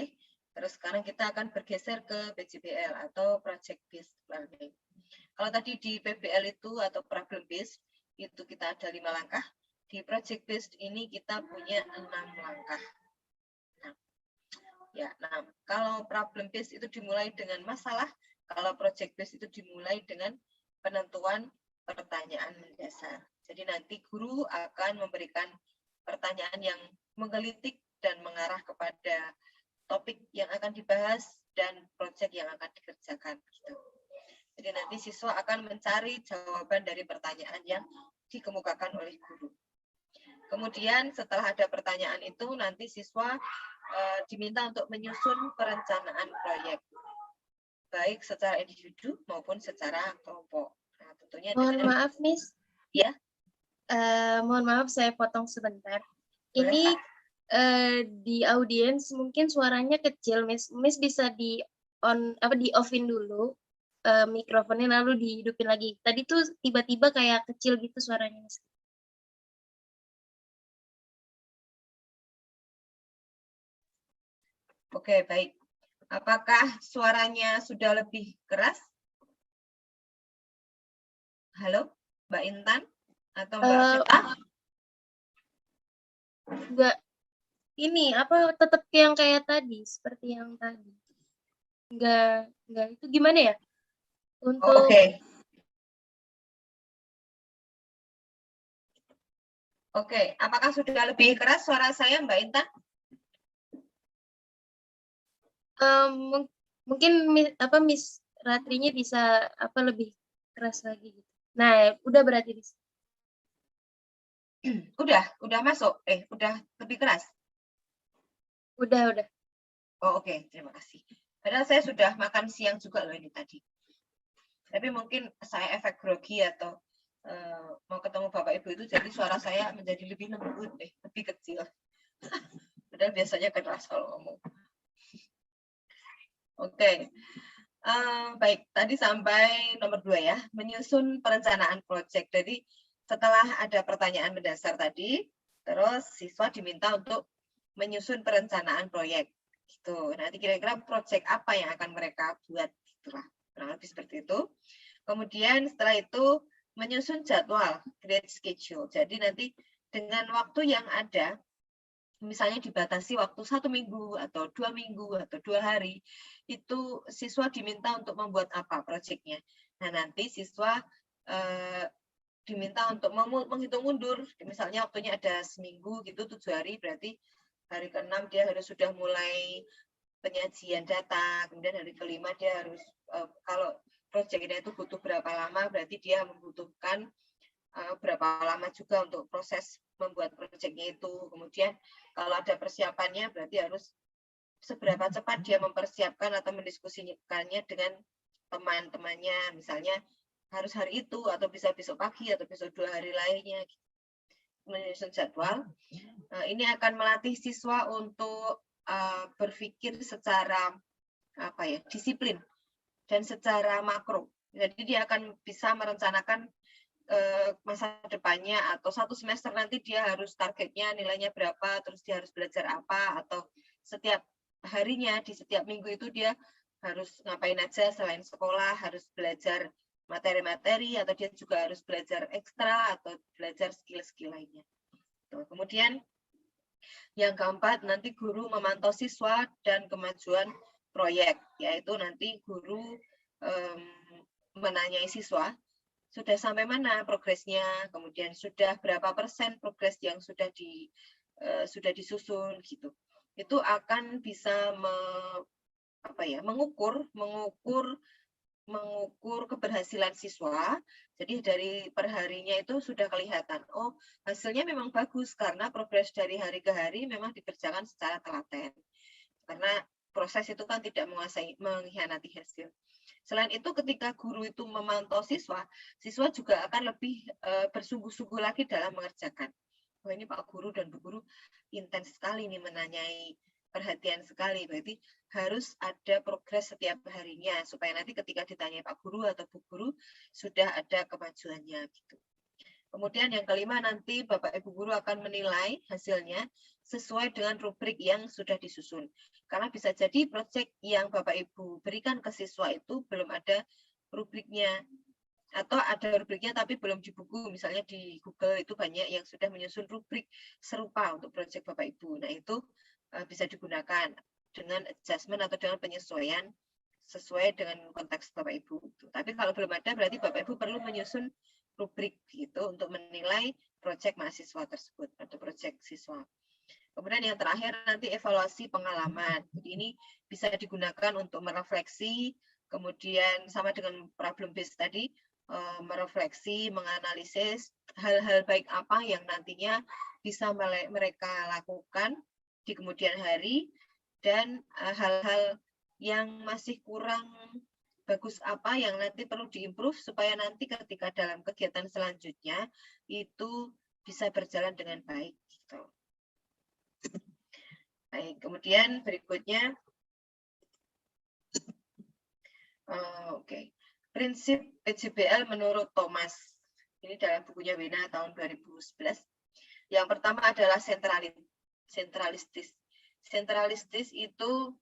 Terus sekarang kita akan bergeser ke PJBL atau project based learning. Kalau tadi di PBL itu atau problem based itu kita ada 5 langkah. Di project based ini kita punya 6 langkah. Nah, kalau problem based itu dimulai dengan masalah, kalau project based itu dimulai dengan penentuan pertanyaan mendasar. Jadi nanti guru akan memberikan pertanyaan yang menggelitik dan mengarah kepada topik yang akan dibahas dan proyek yang akan dikerjakan. Gitu. Jadi nanti siswa akan mencari jawaban dari pertanyaan yang dikemukakan oleh guru. Kemudian setelah ada pertanyaan itu, nanti siswa diminta untuk menyusun perencanaan proyek, baik secara individu maupun secara kelompok. Nah, tentunya Mohon maaf, Miss. Ya. Mohon maaf, saya potong sebentar. Ini di audiens mungkin suaranya kecil, Miss. Miss bisa di offin dulu mikrofonnya, lalu dihidupin lagi. Tadi tuh tiba-tiba kayak kecil gitu suaranya, Miss. Oke, baik. Apakah suaranya sudah lebih keras? Halo, Mbak Intan atau Mbak Vita? Enggak, ini tetap yang kayak tadi, seperti yang tadi. Enggak itu gimana ya? Untuk Oke, apakah sudah lebih keras suara saya, Mbak Intan? Mungkin Miss Ratrinya bisa lebih keras lagi gitu. Nah, udah berarti Miss. Udah masuk. Udah lebih keras. Udah. Oh, oke, terima kasih. Padahal saya sudah makan siang juga loh ini tadi. Tapi mungkin saya efek grogi atau mau ketemu Bapak Ibu itu, jadi suara saya menjadi lebih lembut, lebih kecil. Padahal biasanya keras kalau ngomong. Oke. Baik, tadi sampai nomor 2 ya, menyusun perencanaan proyek. Jadi setelah ada pertanyaan mendasar tadi, terus siswa diminta untuk menyusun perencanaan proyek. Gitu. Nanti kira-kira proyek apa yang akan mereka buat, gitulah. Kurang lebih seperti itu. Kemudian setelah itu menyusun jadwal, create schedule. Jadi nanti dengan waktu yang ada, misalnya dibatasi waktu 1 minggu atau 2 minggu atau 2 hari, itu siswa diminta untuk membuat apa proyeknya. Nah, nanti siswa diminta untuk menghitung mundur, misalnya waktunya ada seminggu gitu, 7 hari, berarti hari ke-6 dia harus sudah mulai penyajian data, kemudian hari ke-5 dia harus, kalau proyeknya itu butuh berapa lama, berarti dia membutuhkan berapa lama juga untuk proses membuat proyeknya itu. Kemudian kalau ada persiapannya, berarti harus seberapa cepat dia mempersiapkan atau mendiskusikannya dengan teman-temannya, misalnya harus hari itu atau bisa besok pagi atau besok 2 hari lainnya. Menyusun jadwal. Ini akan melatih siswa untuk berpikir secara disiplin dan secara makro. Jadi dia akan bisa merencanakan masa depannya, atau 1 semester nanti dia harus targetnya nilainya berapa, terus dia harus belajar apa, atau setiap harinya di setiap minggu itu dia harus ngapain aja selain sekolah, harus belajar materi-materi, atau dia juga harus belajar ekstra atau belajar skill-skill lainnya. Kemudian yang keempat, nanti guru memantau siswa dan kemajuan proyek, yaitu nanti guru menanyai siswa sudah sampai mana progresnya, kemudian sudah berapa persen progres yang sudah disusun gitu. Itu akan bisa mengukur keberhasilan siswa. Jadi dari perharinya itu sudah kelihatan, oh hasilnya memang bagus karena progres dari hari ke hari memang dikerjakan secara telaten. Karena proses itu kan tidak mengkhianati hasil. Selain itu, ketika guru itu memantau siswa, siswa juga akan lebih bersungguh-sungguh lagi dalam mengerjakan. Oh, ini Pak Guru dan Bu Guru intens sekali nih menanyai, perhatian sekali. Berarti harus ada progres setiap harinya, supaya nanti ketika ditanyai Pak Guru atau Bu Guru, sudah ada kemajuannya. Gitu. Kemudian yang kelima, nanti Bapak Ibu Guru akan menilai hasilnya sesuai dengan rubrik yang sudah disusun. Karena bisa jadi proyek yang Bapak Ibu berikan ke siswa itu belum ada rubriknya. Atau ada rubriknya tapi belum di buku. Misalnya di Google itu banyak yang sudah menyusun rubrik serupa untuk proyek Bapak Ibu. Nah, itu bisa digunakan dengan adjustment atau dengan penyesuaian sesuai dengan konteks Bapak Ibu. Tapi kalau belum ada, berarti Bapak Ibu perlu menyusun rubrik gitu untuk menilai proyek mahasiswa tersebut atau proyek siswa. Kemudian yang terakhir nanti evaluasi pengalaman. Jadi ini bisa digunakan untuk merefleksi, kemudian sama dengan problem based tadi, merefleksi, menganalisis hal-hal baik apa yang nantinya bisa mereka lakukan di kemudian hari, dan hal-hal yang masih kurang bagus apa yang nanti perlu diimprove supaya nanti ketika dalam kegiatan selanjutnya itu bisa berjalan dengan baik. Gitu. Baik, kemudian berikutnya, prinsip PJBL menurut Thomas. Ini dalam bukunya Wena tahun 2011. Yang pertama adalah sentralistis. Sentralistis itu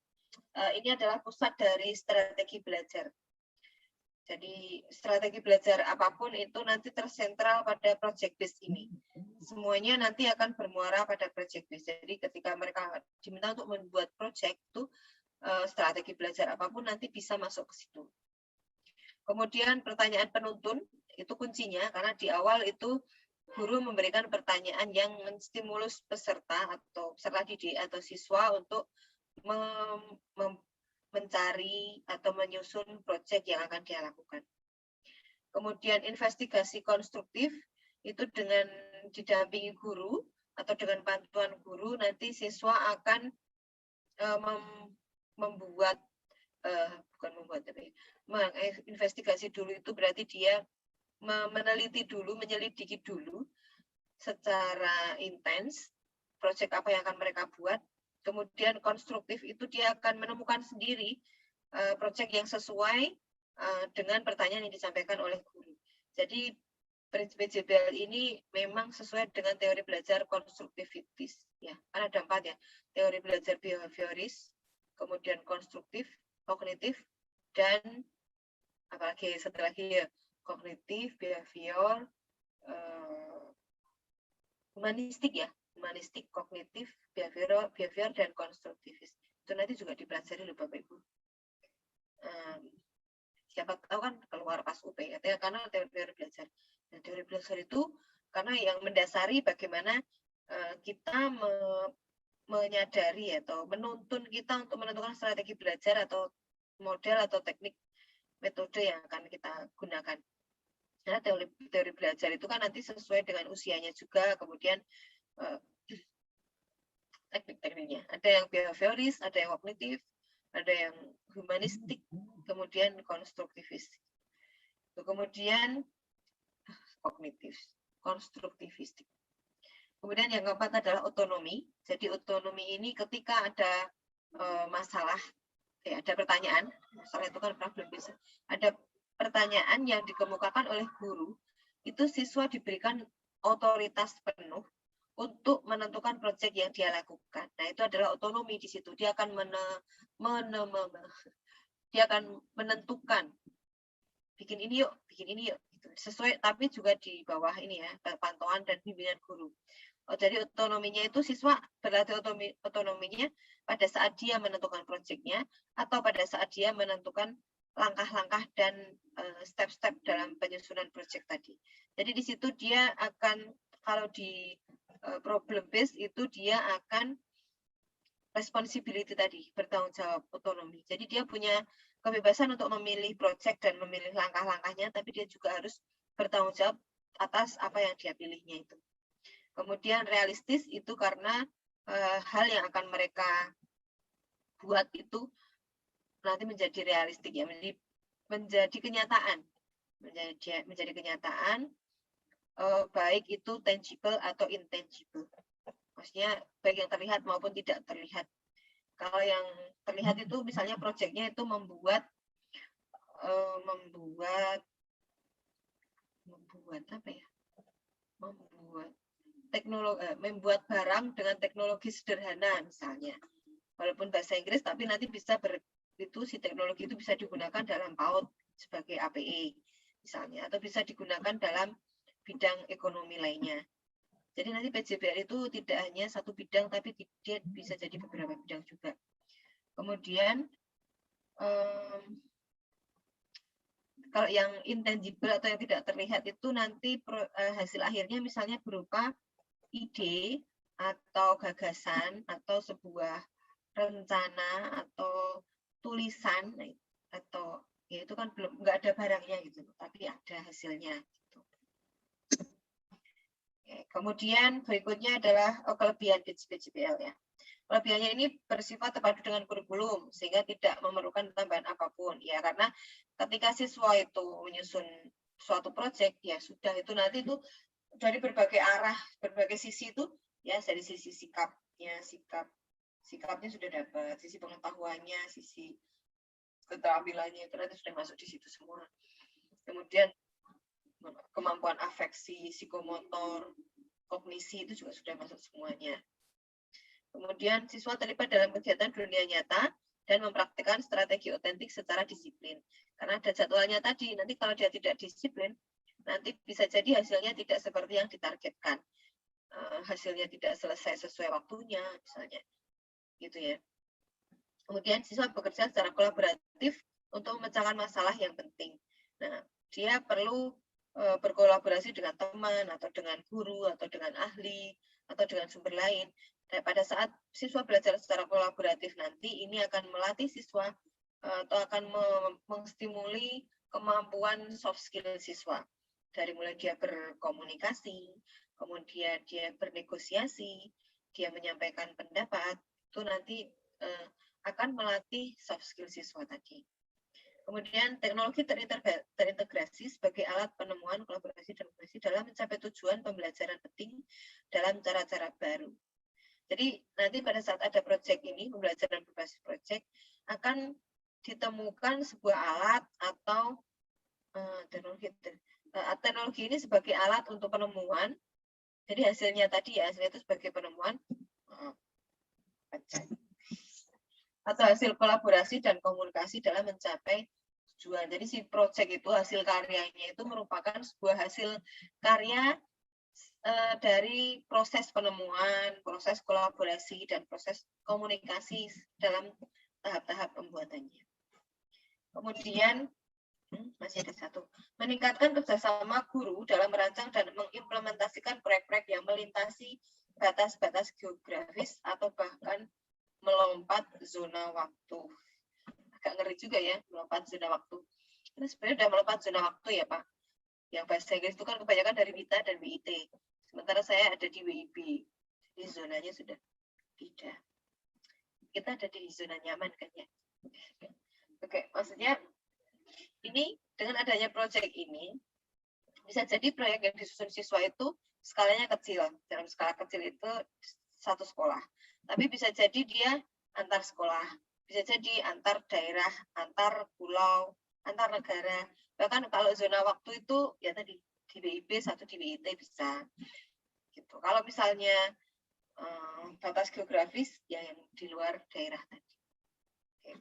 ini adalah pusat dari strategi belajar. Jadi strategi belajar apapun itu nanti tersentral pada project base ini. Semuanya nanti akan bermuara pada project base. Jadi ketika mereka diminta untuk membuat project itu strategi belajar apapun nanti bisa masuk ke situ. Kemudian pertanyaan penuntun itu kuncinya karena di awal itu guru memberikan pertanyaan yang menstimulus peserta atau peserta didik atau siswa untuk mencari atau menyusun proyek yang akan dia lakukan. Kemudian investigasi konstruktif itu dengan didampingi guru atau dengan bantuan guru nanti siswa akan investigasi dulu itu berarti dia meneliti dulu, menyelidiki dulu secara intens proyek apa yang akan mereka buat. Kemudian konstruktif itu dia akan menemukan sendiri proyek yang sesuai dengan pertanyaan yang disampaikan oleh guru. Jadi PJBL ini memang sesuai dengan teori belajar konstruktivitis. Ya, kan ada 4 ya, teori belajar behavioris, kemudian konstruktif, kognitif, dan apalagi setelah lagi ya, kognitif, behavior, humanistik ya. Humanistik, kognitif, behavior, dan konstruktivis. Itu nanti juga dipelajari oleh Bapak Ibu. Siapa tahu kan keluar pas UP, ya, karena teori belajar. Nah, teori belajar itu karena yang mendasari bagaimana kita menyadari atau menuntun kita untuk menentukan strategi belajar atau model atau teknik metode yang akan kita gunakan. Nah, teori belajar itu kan nanti sesuai dengan usianya juga, kemudian teknik-tekniknya. Ada yang behavioris, ada yang kognitif, ada yang humanistik, kemudian konstruktivis. Kemudian konstruktivistik. Kemudian yang keempat adalah otonomi. Jadi otonomi ini ketika ada masalah, ada pertanyaan, masalah itu kan problem based. Ada pertanyaan yang dikemukakan oleh guru, itu siswa diberikan otoritas penuh untuk menentukan proyek yang dia lakukan. Nah, itu adalah otonomi di situ. Dia akan menentukan bikin ini yuk, gitu. Sesuai, tapi juga di bawah ini ya, pantauan dan bimbingan guru. Jadi otonominya itu siswa berlatih otonominya pada saat dia menentukan proyeknya atau pada saat dia menentukan langkah-langkah dan step-step dalam penyusunan proyek tadi. Jadi di situ dia akan, kalau di problem base itu dia akan responsibility tadi, bertanggung jawab, otonomi. Jadi dia punya kebebasan untuk memilih proyek dan memilih langkah-langkahnya, tapi dia juga harus bertanggung jawab atas apa yang dia pilihnya itu. Kemudian realistis itu karena hal yang akan mereka buat itu nanti menjadi realistik ya, menjadi kenyataan, menjadi kenyataan, baik itu tangible atau intangible. Maksudnya baik yang terlihat maupun tidak terlihat. Kalau yang terlihat itu misalnya proyeknya itu membuat apa ya? Membuat barang dengan teknologi sederhana misalnya. Walaupun bahasa Inggris tapi nanti bisa si teknologi itu bisa digunakan dalam PAUD sebagai APE misalnya, atau bisa digunakan dalam bidang ekonomi lainnya. Jadi nanti PJBL itu tidak hanya satu bidang, tapi dia bisa jadi beberapa bidang juga. Kemudian Kalau yang intangible atau yang tidak terlihat itu nanti hasil akhirnya misalnya berupa ide atau gagasan atau sebuah rencana atau tulisan atau ya itu kan belum nggak ada barangnya gitu, tapi ada hasilnya. Gitu. Kemudian berikutnya adalah kelebihan PJPL ya. Kelebihannya ini bersifat terpadu dengan kurikulum sehingga tidak memerlukan tambahan apapun ya, karena ketika siswa itu menyusun suatu proyek ya sudah itu nanti itu dari berbagai arah, berbagai sisi itu ya, dari sisi sikapnya sudah dapat, sisi pengetahuannya, sisi keterampilannya itu nanti sudah masuk di situ semua. Kemudian kemampuan afeksi, psikomotor, kognisi itu juga sudah masuk semuanya. Kemudian siswa terlibat dalam kegiatan dunia nyata dan mempraktikkan strategi otentik secara disiplin. Karena ada jadwalnya tadi, nanti kalau dia tidak disiplin, nanti bisa jadi hasilnya tidak seperti yang ditargetkan. Hasilnya tidak selesai sesuai waktunya, misalnya. Gitu ya. Kemudian siswa bekerja secara kolaboratif untuk memecahkan masalah yang penting. Nah, dia perlu berkolaborasi dengan teman, atau dengan guru, atau dengan ahli, atau dengan sumber lain. Dan pada saat siswa belajar secara kolaboratif nanti, ini akan melatih siswa atau akan menstimuli kemampuan soft skill siswa. Dari mulai dia berkomunikasi, kemudian dia bernegosiasi, dia menyampaikan pendapat, itu nanti akan melatih soft skill siswa tadi. Kemudian teknologi terintegrasi sebagai alat penemuan kolaborasi dan komunikasi dalam mencapai tujuan pembelajaran penting dalam cara-cara baru. Jadi nanti pada saat ada proyek ini, pembelajaran berbasis proyek, akan ditemukan sebuah alat atau teknologi ini sebagai alat untuk penemuan. Jadi hasilnya tadi ya, hasilnya itu sebagai penemuan atau hasil kolaborasi dan komunikasi dalam mencapai tujuan. Jadi si proyek itu, hasil karyanya itu merupakan sebuah hasil karya dari proses penemuan, proses kolaborasi, dan proses komunikasi dalam tahap-tahap pembuatannya. Kemudian, masih ada satu, meningkatkan kerjasama guru dalam merancang dan mengimplementasikan proyek-proyek yang melintasi batas-batas geografis atau bahkan melompat zona waktu. Agak ngeri juga ya, melompat zona waktu. Ini sebenarnya sudah melompat zona waktu ya Pak. Yang bahasa Inggris itu kan kebanyakan dari WITA dan WIT. Sementara saya ada di WIB. Jadi zonanya sudah beda. Kita ada di zona nyaman kan ya. Oke, maksudnya ini dengan adanya proyek ini, bisa jadi proyek yang disusun siswa itu skalanya kecil. Dalam skala kecil itu satu sekolah. Tapi bisa jadi dia antar sekolah. Bisa jadi antar daerah, antar pulau, antar negara. Bahkan kalau zona waktu itu ya tadi di WIB, satu di WIT bisa. Gitu. Kalau misalnya batas geografis ya yang di luar daerah tadi. Oke.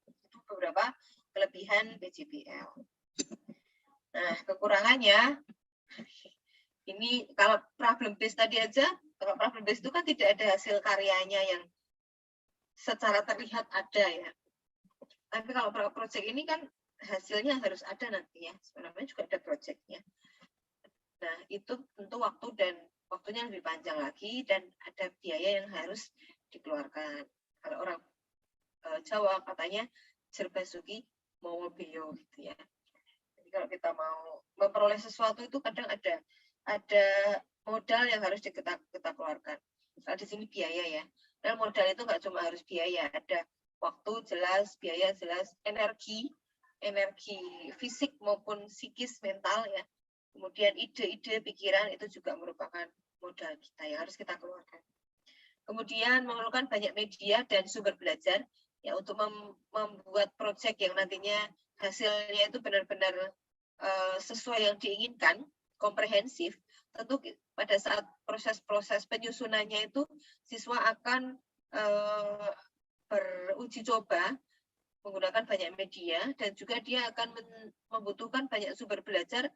Itu beberapa kelebihan PJPL. Nah, kekurangannya ini kalau problem based tadi aja, kalau problem based itu kan tidak ada hasil karyanya yang secara terlihat ada ya. Tapi kalau proyek ini kan hasilnya harus ada nanti ya. Sebenarnya juga ada proyeknya. Nah, itu tentu waktu dan waktunya lebih panjang lagi dan ada biaya yang harus dikeluarkan. Kalau orang Jawa katanya Jerbasuki mau beyo gitu ya. Jadi kalau kita mau memperoleh sesuatu itu kadang ada modal yang harus kita keluarkan. Kalau di sini biaya ya. Dan modal itu nggak cuma harus biaya, ada waktu jelas, biaya jelas, energi fisik maupun psikis mental ya. Kemudian ide-ide pikiran itu juga merupakan modal kita yang harus kita keluarkan. Kemudian memerlukan banyak media dan sumber belajar ya untuk membuat proyek yang nantinya hasilnya itu benar-benar sesuai yang diinginkan, komprehensif. Tentu pada saat proses-proses penyusunannya itu siswa akan beruji coba menggunakan banyak media dan juga dia akan membutuhkan banyak sumber belajar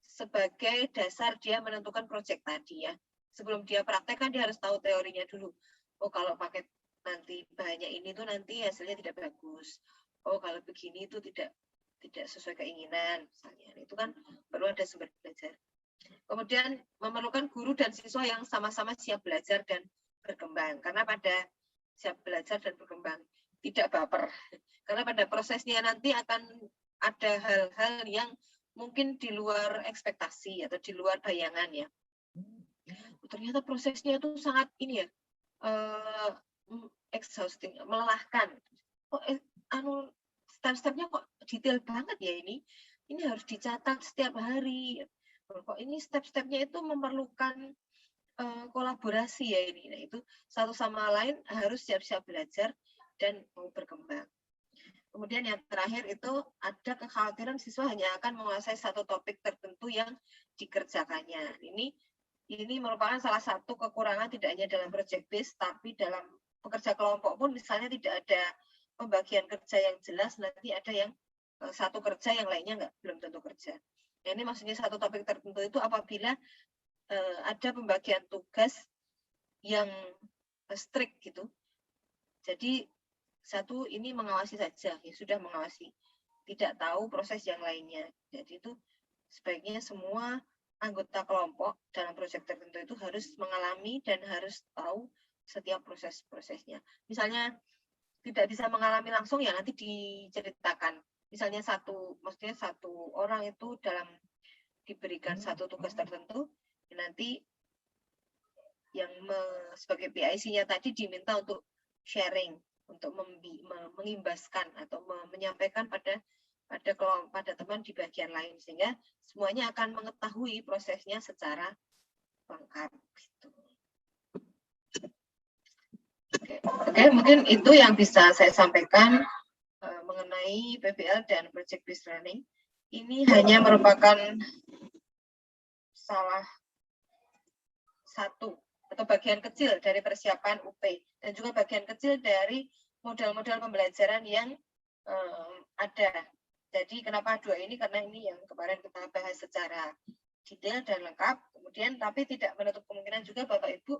sebagai dasar dia menentukan proyek tadi ya. Sebelum dia praktekkan dia harus tahu teorinya dulu. Oh kalau pakai nanti banyak ini tuh nanti hasilnya tidak bagus. Oh kalau begini itu tidak tidak sesuai keinginan misalnya, itu kan perlu ada sumber belajar. Kemudian memerlukan guru dan siswa yang sama-sama siap belajar dan berkembang, karena pada siap belajar dan berkembang, tidak baper, karena pada prosesnya nanti akan ada hal-hal yang mungkin di luar ekspektasi atau di luar bayangan ya. Ternyata prosesnya itu sangat ini ya, exhausting, melelahkan. Kok step-stepnya kok detail banget ya ini harus dicatat setiap hari. Kok ini step-stepnya itu memerlukan kolaborasi ya ini. Nah, itu satu sama lain harus siap-siap belajar dan mau berkembang. Kemudian yang terakhir itu ada kekhawatiran siswa hanya akan menguasai satu topik tertentu yang dikerjakannya. Ini merupakan salah satu kekurangan tidak hanya dalam project based, tapi dalam pekerja kelompok pun misalnya tidak ada pembagian kerja yang jelas, nanti ada yang satu kerja yang lainnya belum tentu kerja. Nah, ini maksudnya satu topik tertentu itu apabila ada pembagian tugas yang strict gitu. Jadi satu ini mengawasi saja, ya sudah mengawasi, tidak tahu proses yang lainnya. Jadi itu sebaiknya semua anggota kelompok dalam proyek tertentu itu harus mengalami dan harus tahu setiap proses-prosesnya. Misalnya tidak bisa mengalami langsung, ya nanti diceritakan. Misalnya satu orang itu dalam diberikan satu tugas tertentu, nanti yang sebagai PIC-nya tadi diminta untuk sharing, untuk mengimbaskan atau menyampaikan pada teman di bagian lain, sehingga semuanya akan mengetahui prosesnya secara lengkap. Gitu. Oke, mungkin itu yang bisa saya sampaikan mengenai PBL dan Project Based Learning. Ini hanya merupakan salah satu atau bagian kecil dari persiapan UP dan juga bagian kecil dari model-model pembelajaran yang ada. Jadi kenapa dua ini? Karena ini yang kemarin kita bahas secara detail dan lengkap. Kemudian tapi tidak menutup kemungkinan juga Bapak Ibu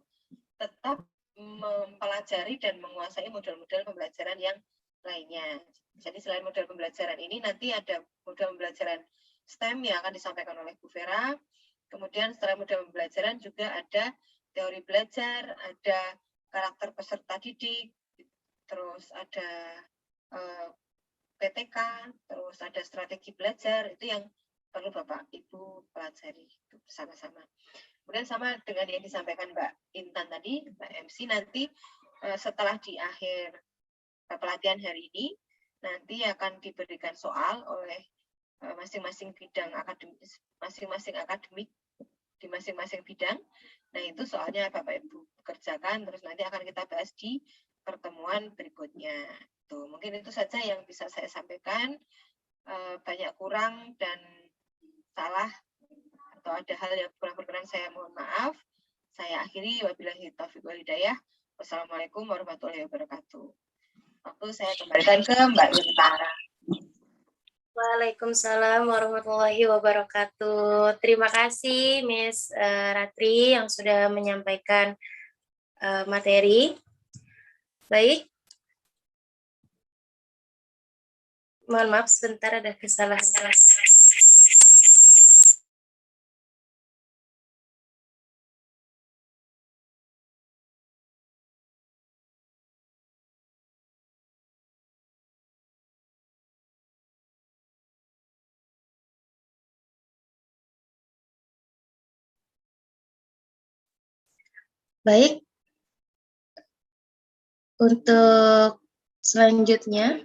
tetap mempelajari dan menguasai model-model pembelajaran yang lainnya. Jadi selain model pembelajaran ini nanti ada model pembelajaran STEM yang akan disampaikan oleh Bu Vera. Kemudian setelah model pembelajaran juga ada teori belajar, ada karakter peserta didik, terus ada PTK, terus ada strategi belajar, itu yang perlu Bapak Ibu pelajari bersama-sama. Kemudian sama dengan yang disampaikan Mbak Intan tadi, Mbak MC, nanti setelah di akhir pelatihan hari ini, nanti akan diberikan soal oleh masing-masing bidang akademis, masing-masing akademik di masing-masing bidang. Nah, itu soalnya Bapak Ibu kerjakan, terus nanti akan kita bahas di pertemuan berikutnya. Tuh, mungkin itu saja yang bisa saya sampaikan. Banyak kurang dan salah atau ada hal yang kurang berkenan, saya mohon maaf. Saya akhiri, wabillahi taufiq wal hidayah. Wassalamualaikum warahmatullahi wabarakatuh. Waktu saya kembalikan ke Mbak Intan. Waalaikumsalam warahmatullahi wabarakatuh. Terima kasih Miss Ratri yang sudah menyampaikan materi. Baik. Mohon maaf sebentar ada kesalahan. Baik, untuk selanjutnya,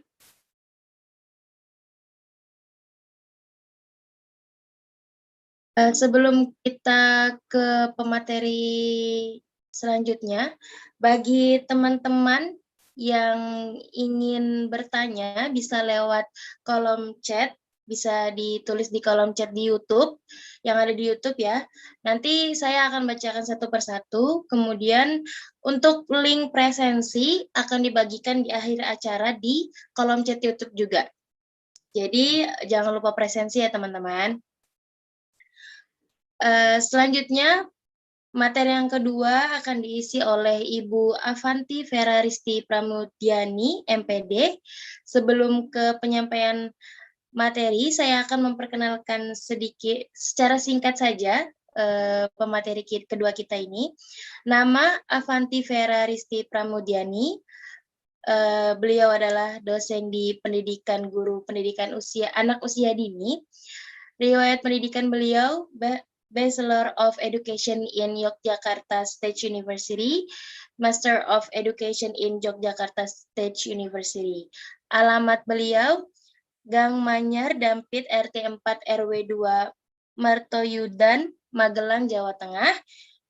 sebelum kita ke pemateri selanjutnya, bagi teman-teman yang ingin bertanya bisa lewat kolom chat, bisa ditulis di kolom chat di YouTube, yang ada di YouTube ya. Nanti saya akan bacakan satu persatu, kemudian untuk link presensi akan dibagikan di akhir acara di kolom chat YouTube juga. Jadi jangan lupa presensi ya teman-teman. Selanjutnya, materi yang kedua akan diisi oleh Ibu Avanti Vera Risti Pramudiani, MPD. Sebelum ke penyampaian materi, saya akan memperkenalkan sedikit secara singkat saja pemateri kedua kita ini. Nama Avanti Vera Risti Pramudiani. Beliau adalah dosen di pendidikan guru pendidikan anak usia dini. Riwayat pendidikan beliau Bachelor of Education in Yogyakarta State University, Master of Education in Yogyakarta State University. Alamat beliau Gang Manyar Dampit RT 4 RW 2 Martoyudan, Magelang, Jawa Tengah.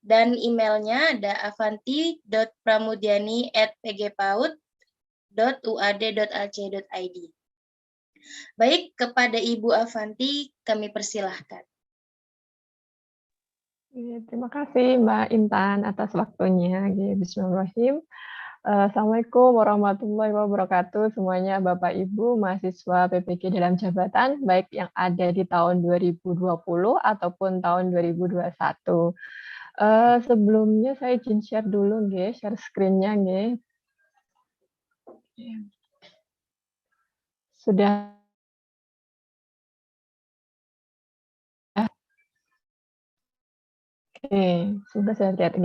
Dan emailnya ada avanti.pramudiani@pgpaud.uad.ac.id. Baik, kepada Ibu Avanti kami persilahkan. Terima kasih Mbak Intan atas waktunya. Bismillahirrahmanirrahim. Assalamualaikum warahmatullahi wabarakatuh semuanya Bapak Ibu mahasiswa PPG dalam jabatan baik yang ada di tahun 2020 ataupun tahun 2021. Sebelumnya saya izin share dulu share screen-nya Sudah sudah saya lihat.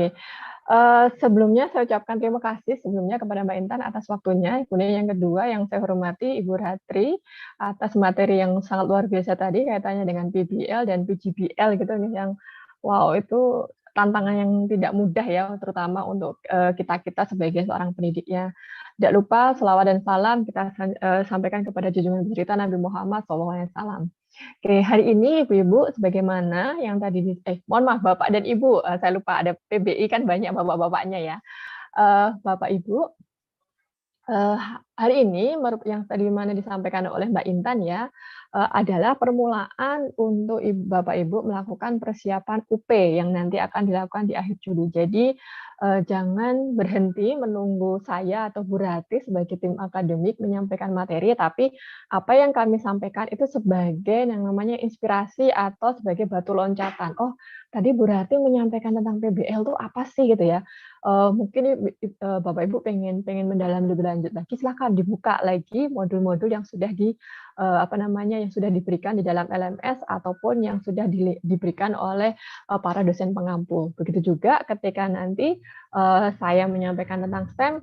Sebelumnya saya ucapkan terima kasih sebelumnya kepada Mbak Intan atas waktunya. Kemudian yang kedua yang saya hormati Ibu Ratri atas materi yang sangat luar biasa tadi kaitannya dengan PBL dan PGBL gitu yang wow itu tantangan yang tidak mudah ya terutama untuk kita sebagai seorang pendidiknya. Tidak lupa selawat dan salam kita sampaikan kepada junjungan berita Nabi Muhammad SAW. Oke, hari ini Ibu-Ibu sebagaimana yang tadi mohon maaf Bapak dan Ibu, saya lupa ada PBI kan banyak Bapak-bapaknya ya. Bapak Ibu, hari ini yang tadi mana disampaikan oleh Mbak Intan ya, adalah permulaan untuk Bapak Ibu melakukan persiapan UP yang nanti akan dilakukan di akhir Juli. Jadi jangan berhenti menunggu saya atau Bu Rati sebagai tim akademik menyampaikan materi, tapi apa yang kami sampaikan itu sebagai yang namanya inspirasi atau sebagai batu loncatan. Oh, tadi Bu Rati menyampaikan tentang PBL itu apa sih gitu ya? Mungkin Bapak Ibu pengen mendalami lebih lanjut lagi, silakan dibuka lagi modul-modul yang sudah yang sudah diberikan di dalam LMS ataupun yang sudah diberikan oleh para dosen pengampu. Begitu juga ketika nanti saya menyampaikan tentang STEM,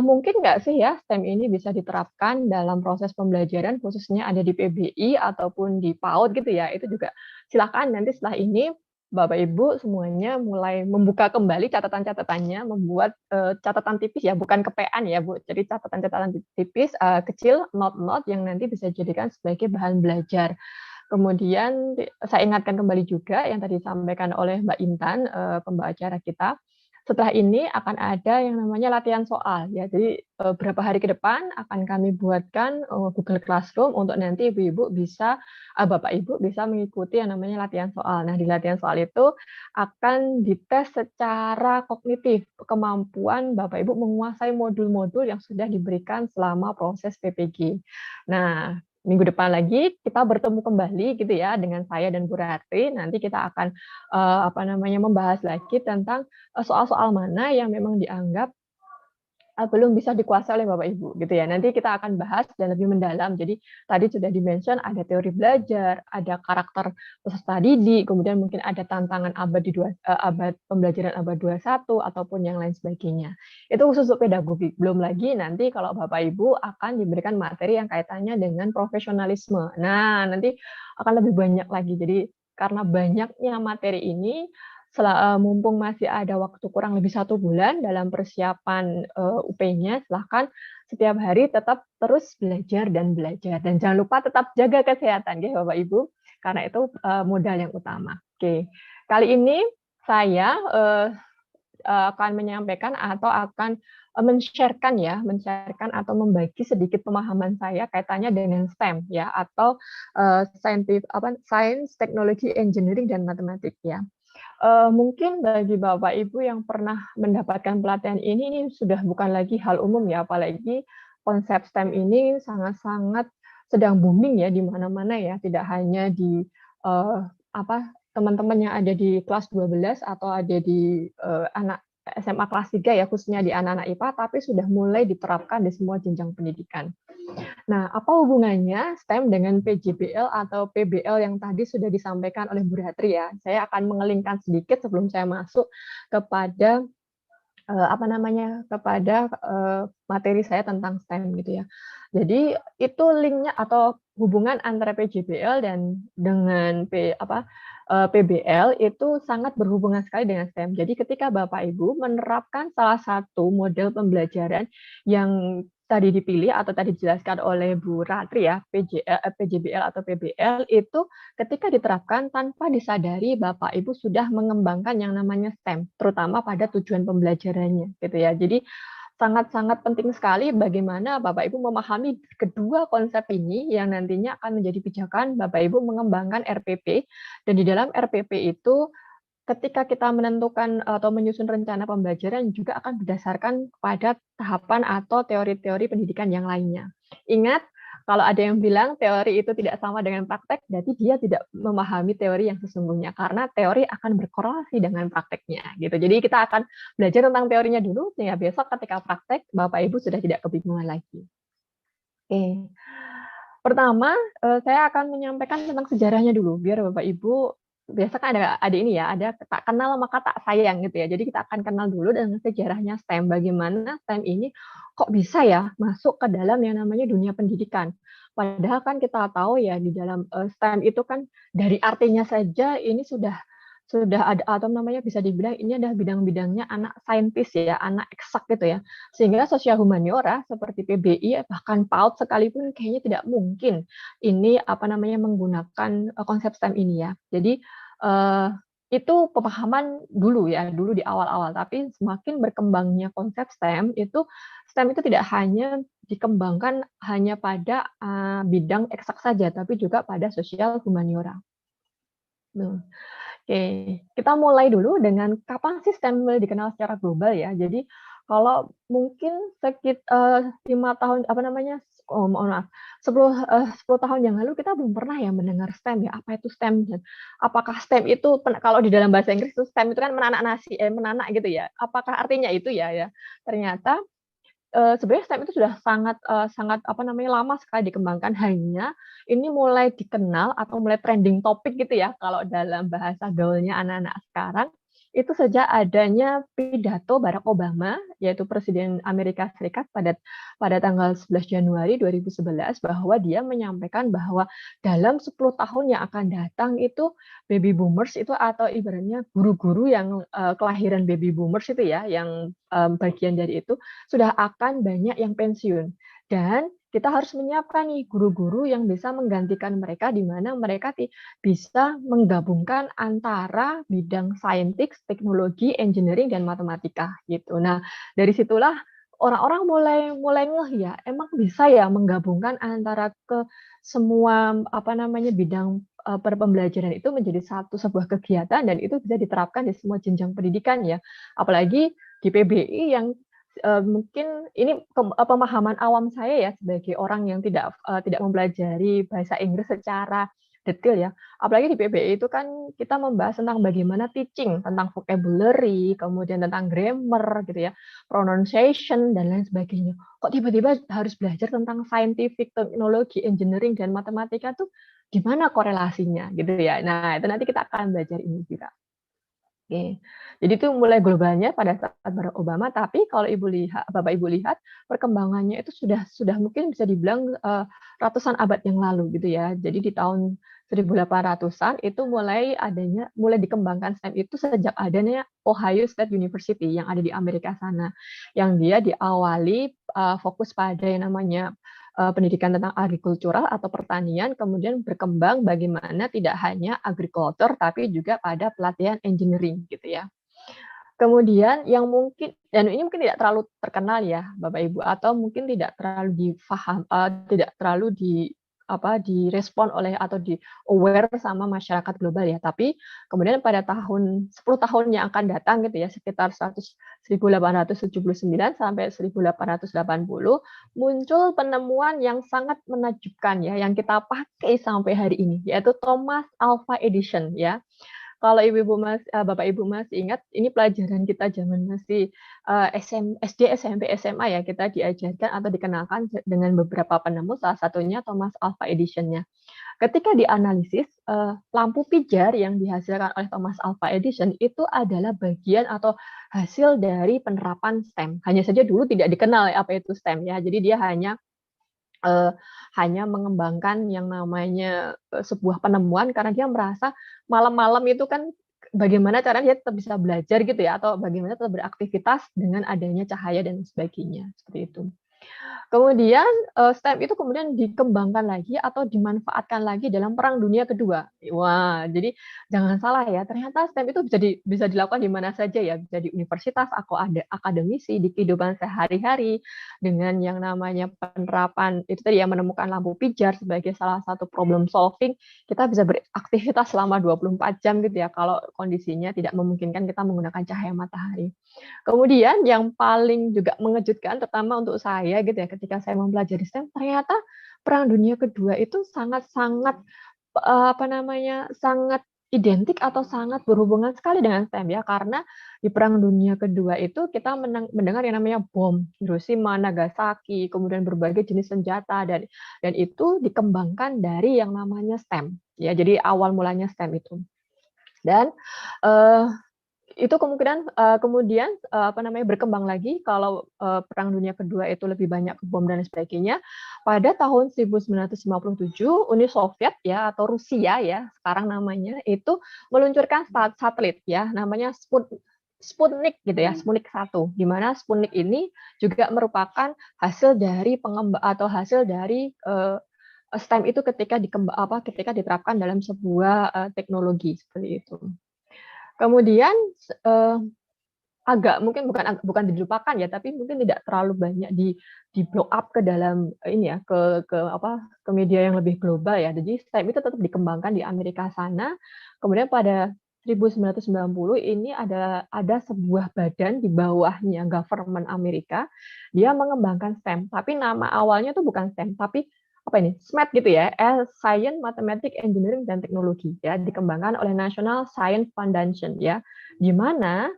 mungkin nggak sih ya STEM ini bisa diterapkan dalam proses pembelajaran khususnya ada di PBI ataupun di PAUD gitu ya. Itu juga silakan nanti setelah ini Bapak Ibu semuanya mulai membuka kembali catatan-catatannya, membuat catatan tipis ya, bukan kepean ya Bu. Jadi catatan-catatan tipis kecil, not-not yang nanti bisa dijadikan sebagai bahan belajar. Kemudian saya ingatkan kembali juga yang tadi disampaikan oleh Mbak Intan, pembawa acara kita. Setelah ini akan ada yang namanya latihan soal ya. Jadi beberapa hari ke depan akan kami buatkan Google Classroom untuk nanti Ibu-ibu bisa Bapak Ibu bisa mengikuti yang namanya latihan soal. Nah, di latihan soal itu akan dites secara kognitif kemampuan Bapak Ibu menguasai modul-modul yang sudah diberikan selama proses PPG. Nah, minggu depan lagi kita bertemu kembali gitu ya dengan saya dan Bu Ratri. Nanti kita akan membahas lagi tentang soal-soal mana yang memang dianggap belum bisa dikuasai oleh Bapak Ibu gitu ya. Nanti kita akan bahas dan lebih mendalam. Jadi tadi sudah di-mention ada teori belajar, ada karakter peserta didik, kemudian mungkin ada tantangan abad pembelajaran abad 21 ataupun yang lain sebagainya. Itu khusus untuk pedagogi. Belum lagi nanti kalau Bapak Ibu akan diberikan materi yang kaitannya dengan profesionalisme. Nah, nanti akan lebih banyak lagi. Jadi karena banyaknya materi ini mumpung masih ada waktu kurang lebih 1 bulan dalam persiapan UP-nya, silahkan setiap hari tetap terus belajar dan jangan lupa tetap jaga kesehatan ya Bapak Ibu, karena itu modal yang utama. Oke, kali ini saya akan menyampaikan atau akan men-sharekan atau membagi sedikit pemahaman saya kaitannya dengan STEM ya atau Science, Technology, Engineering dan Matematik ya. Mungkin bagi Bapak Ibu yang pernah mendapatkan pelatihan ini sudah bukan lagi hal umum ya, apalagi konsep STEM ini sangat-sangat sedang booming ya di mana-mana ya, tidak hanya di teman-teman yang ada di kelas 12 atau ada di SMA kelas 3 ya, khususnya di anak-anak IPA, tapi sudah mulai diterapkan di semua jenjang pendidikan. Nah, apa hubungannya STEM dengan PJBL atau PBL yang tadi sudah disampaikan oleh Bu Ratri ya? Saya akan mengelingkan sedikit sebelum saya masuk kepada kepada materi saya tentang STEM gitu ya. Jadi itu linknya atau hubungan antara PJBL dan dengan PBL itu sangat berhubungan sekali dengan STEM. Jadi ketika Bapak Ibu menerapkan salah satu model pembelajaran yang tadi dipilih atau tadi dijelaskan oleh Bu Ratri ya, PJBL atau PBL itu ketika diterapkan tanpa disadari Bapak Ibu sudah mengembangkan yang namanya STEM, terutama pada tujuan pembelajarannya gitu ya. Jadi sangat-sangat penting sekali bagaimana Bapak Ibu memahami kedua konsep ini yang nantinya akan menjadi pijakan Bapak Ibu mengembangkan RPP, dan di dalam RPP itu ketika kita menentukan atau menyusun rencana pembelajaran juga akan berdasarkan pada tahapan atau teori-teori pendidikan yang lainnya. Ingat, kalau ada yang bilang teori itu tidak sama dengan praktek, berarti dia tidak memahami teori yang sesungguhnya, karena teori akan berkorelasi dengan prakteknya. Gitu. Jadi kita akan belajar tentang teorinya dulu, sehingga besok ketika praktek, Bapak Ibu sudah tidak kebingungan lagi. Oke. Pertama, saya akan menyampaikan tentang sejarahnya dulu, biar Bapak Ibu biasa kan ada ini ya, ada tak kenal maka tak sayang gitu ya. Jadi kita akan kenal dulu dengan sejarahnya STEM. Bagaimana STEM ini kok bisa ya masuk ke dalam yang namanya dunia pendidikan. Padahal kan kita tahu ya di dalam STEM itu kan dari artinya saja ini sudah ada atau namanya bisa dibilang ini adalah bidang-bidangnya anak saintis ya, anak eksak gitu ya. Sehingga sosial humaniora seperti PBI bahkan PAUD sekalipun kayaknya tidak mungkin ini menggunakan konsep STEM ini ya. Jadi itu pemahaman dulu ya, dulu di awal-awal. Tapi semakin berkembangnya konsep STEM itu tidak hanya dikembangkan hanya pada bidang eksak saja, tapi juga pada sosial humaniora. Oke, kita mulai dulu dengan kapan sih STEM mulai dikenal secara global ya. Jadi kalau mungkin sekitar 5 tahun 10 tahun yang lalu kita belum pernah ya mendengar STEM ya. Apa itu STEM? Dan apakah STEM itu kalau di dalam bahasa Inggris itu STEM itu kan menanak gitu ya. Apakah artinya itu ya? Ternyata sebenarnya STEM itu sudah sangat lama sekali dikembangkan, hanya ini mulai dikenal atau mulai trending topik gitu ya kalau dalam bahasa gaulnya anak-anak sekarang itu sejak adanya pidato Barack Obama, yaitu Presiden Amerika Serikat pada tanggal 11 Januari 2011, bahwa dia menyampaikan bahwa dalam 10 tahun yang akan datang itu baby boomers itu atau ibaratnya guru-guru yang kelahiran baby boomers itu ya, yang bagian dari itu sudah akan banyak yang pensiun. Dan kita harus menyiapkan nih guru-guru yang bisa menggantikan mereka, di mana mereka bisa menggabungkan antara bidang saintik, teknologi, engineering, dan matematika gitu. Nah, dari situlah orang-orang mulai ngeh ya, emang bisa ya menggabungkan antara ke semua bidang pembelajaran itu menjadi sebuah kegiatan, dan itu bisa diterapkan di semua jenjang pendidikan ya. Apalagi di PBI yang mungkin ini pemahaman awam saya ya sebagai orang yang tidak mempelajari bahasa Inggris secara detail ya. Apalagi di PBI itu kan kita membahas tentang bagaimana teaching, tentang vocabulary, kemudian tentang grammar gitu ya, pronunciation dan lain sebagainya. Kok tiba-tiba harus belajar tentang scientific, teknologi, engineering dan matematika tuh gimana korelasinya gitu ya. Nah, itu nanti kita akan belajar ini juga. Oke. Jadi itu mulai globalnya pada saat Barack Obama, tapi kalau Bapak Ibu lihat perkembangannya itu sudah mungkin bisa dibilang ratusan abad yang lalu gitu ya. Jadi di tahun 1800-an itu mulai dikembangkan STEM itu sejak adanya Ohio State University yang ada di Amerika sana, yang dia diawali fokus pada yang namanya pendidikan tentang agrikultural atau pertanian, kemudian berkembang bagaimana tidak hanya agriculture tapi juga pada pelatihan engineering gitu ya. Kemudian yang mungkin, dan ini mungkin tidak terlalu terkenal ya Bapak Ibu, atau mungkin tidak terlalu direspon oleh atau di aware sama masyarakat global ya. Tapi kemudian pada 10 tahun yang akan datang gitu ya, sekitar 1879 sampai 1880 muncul penemuan yang sangat menakjubkan ya, yang kita pakai sampai hari ini, yaitu Thomas Alva Edison ya. kalau Bapak Ibu masih ingat, ini pelajaran kita zaman masih SD, SMP, SMA ya, kita diajarkan atau dikenalkan dengan beberapa penemu, salah satunya Thomas Alva Edison-nya. Ketika dianalisis, lampu pijar yang dihasilkan oleh Thomas Alva Edison itu adalah bagian atau hasil dari penerapan STEM. Hanya saja dulu tidak dikenal apa itu STEM ya. Jadi dia hanya mengembangkan yang namanya sebuah penemuan karena dia merasa malam-malam itu kan bagaimana caranya dia tetap bisa belajar gitu ya, atau bagaimana tetap beraktivitas dengan adanya cahaya dan sebagainya, seperti itu. Kemudian STEM itu kemudian dikembangkan lagi atau dimanfaatkan lagi dalam Perang Dunia Kedua. Wah, jadi jangan salah ya, ternyata STEM itu bisa dilakukan di mana saja ya, bisa di universitas, atau ada akademisi, di kehidupan sehari-hari, dengan yang namanya penerapan itu tadi ya, menemukan lampu pijar sebagai salah satu problem solving, kita bisa beraktivitas selama 24 jam gitu ya, kalau kondisinya tidak memungkinkan kita menggunakan cahaya matahari. Kemudian yang paling juga mengejutkan, terutama untuk saya gitu ya, ketika saya mempelajari STEM, ternyata Perang Dunia Kedua itu sangat-sangat sangat identik atau sangat berhubungan sekali dengan STEM ya, karena di Perang Dunia Kedua itu kita mendengar yang namanya bom Hiroshima, Nagasaki, kemudian berbagai jenis senjata, dan itu dikembangkan dari yang namanya STEM ya. Jadi awal mulanya STEM itu. Dan itu kemudian berkembang lagi kalau Perang Dunia Kedua itu lebih banyak ke bom dan sebagainya. Pada tahun 1957 Uni Soviet ya, atau Rusia ya sekarang namanya, itu meluncurkan satelit ya, namanya Sputnik gitu ya, Sputnik 1, di mana Sputnik ini juga merupakan hasil dari hasil dari STEM itu ketika diterapkan dalam sebuah teknologi seperti itu. Kemudian agak mungkin bukan dilupakan ya, tapi mungkin tidak terlalu banyak di blow up ke dalam ini ya, ke media yang lebih global ya. Jadi STEM itu tetap dikembangkan di Amerika sana. Kemudian pada 1990 ini ada sebuah badan di bawahnya government Amerika, dia mengembangkan STEM, tapi nama awalnya itu bukan STEM, tapi SMAT gitu ya, Science, Mathematics, Engineering, dan Teknologi ya, dikembangkan oleh National Science Foundation ya, di mana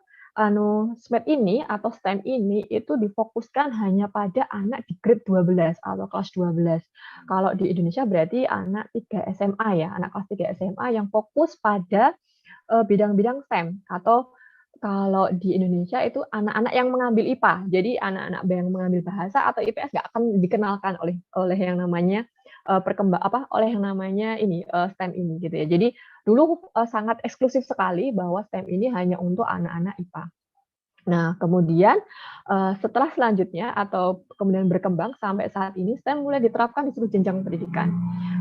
SMAT ini atau STEM ini itu difokuskan hanya pada anak di grade 12 atau kelas 12. Kalau di Indonesia berarti anak 3 SMA ya, anak kelas 3 SMA yang fokus pada bidang-bidang STEM, atau kalau di Indonesia itu anak-anak yang mengambil IPA. Jadi anak-anak yang mengambil bahasa atau IPS nggak akan dikenalkan oleh yang namanya oleh yang namanya ini STEM ini gitu ya. Jadi dulu sangat eksklusif sekali bahwa STEM ini hanya untuk anak-anak IPA. Nah, kemudian setelah selanjutnya atau kemudian berkembang sampai saat ini, STEM mulai diterapkan di seluruh jenjang pendidikan.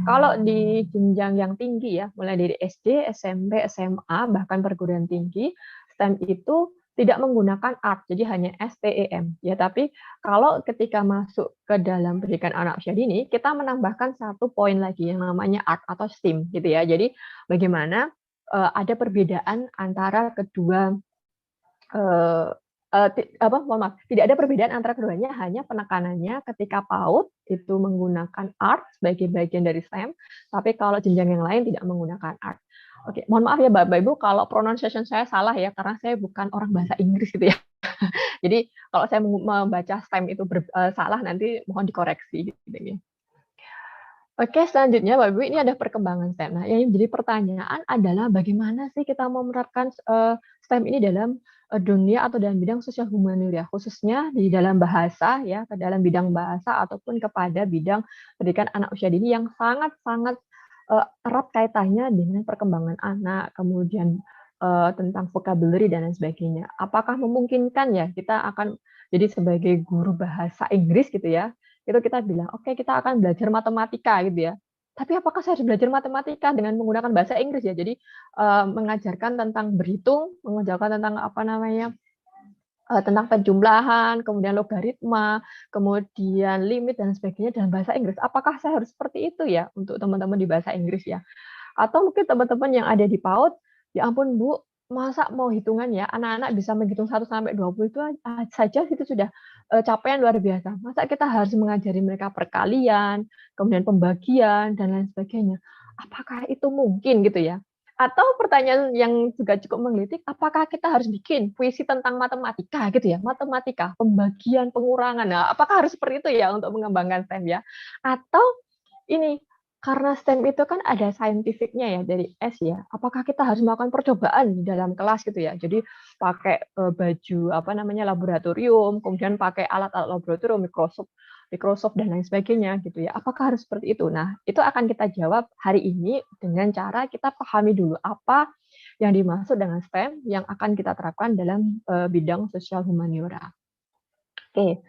Kalau di jenjang yang tinggi ya, mulai dari SD, SMP, SMA, bahkan perguruan tinggi, STEM itu tidak menggunakan art, jadi hanya STEM ya. Tapi kalau ketika masuk ke dalam pendidikan anak usia dini, kita menambahkan satu poin lagi yang namanya art atau STEAM gitu ya. Jadi bagaimana ada perbedaan antara kedua tidak ada perbedaan antara keduanya, hanya penekanannya ketika PAUD itu menggunakan art sebagai bagian dari STEM, tapi kalau jenjang yang lain tidak menggunakan art. Oke, mohon maaf ya Bapak Ibu kalau pronunciation saya salah ya, karena saya bukan orang bahasa Inggris gitu ya. Jadi kalau saya membaca STEM itu salah, nanti mohon dikoreksi gitu ya. Oke, selanjutnya Bapak Ibu, ini ada perkembangan STEM. Nah, yang jadi pertanyaan adalah bagaimana sih kita mau menerapkan STEM ini dalam dunia atau dalam bidang sosial humaniora, khususnya di dalam bahasa ya, ke dalam bidang bahasa ataupun kepada bidang pendidikan anak usia dini yang sangat-sangat erat kaitannya dengan perkembangan anak, kemudian tentang vocabulary dan lain sebagainya. Apakah memungkinkan ya kita akan jadi sebagai guru bahasa Inggris gitu ya, itu kita bilang, oke, kita akan belajar matematika gitu ya. Tapi apakah saya harus belajar matematika dengan menggunakan bahasa Inggris ya? Jadi mengajarkan tentang berhitung, mengajarkan tentang tentang penjumlahan, kemudian logaritma, kemudian limit dan sebagainya dalam bahasa Inggris. Apakah saya harus seperti itu ya untuk teman-teman di bahasa Inggris ya? Atau mungkin teman-teman yang ada di PAUD, ya ampun Bu, masa mau hitungan ya, anak-anak bisa menghitung 1 sampai 20 itu saja itu sudah capaian luar biasa. Masa kita harus mengajari mereka perkalian, kemudian pembagian dan lain sebagainya. Apakah itu mungkin gitu ya? Atau pertanyaan yang juga cukup menggelitik, apakah kita harus bikin puisi tentang matematika gitu ya? Matematika, pembagian, pengurangan. Nah, apakah harus seperti itu ya untuk mengembangkan STEM ya? Atau ini, karena STEM itu kan ada scientificnya ya dari S ya. Apakah kita harus melakukan percobaan di dalam kelas gitu ya? Jadi pakai baju laboratorium, kemudian pakai alat-alat laboratorium, Microsoft dan lain sebagainya gitu ya. Apakah harus seperti itu? Nah, itu akan kita jawab hari ini dengan cara kita pahami dulu apa yang dimaksud dengan STEM yang akan kita terapkan dalam bidang sosial humaniora. Oke.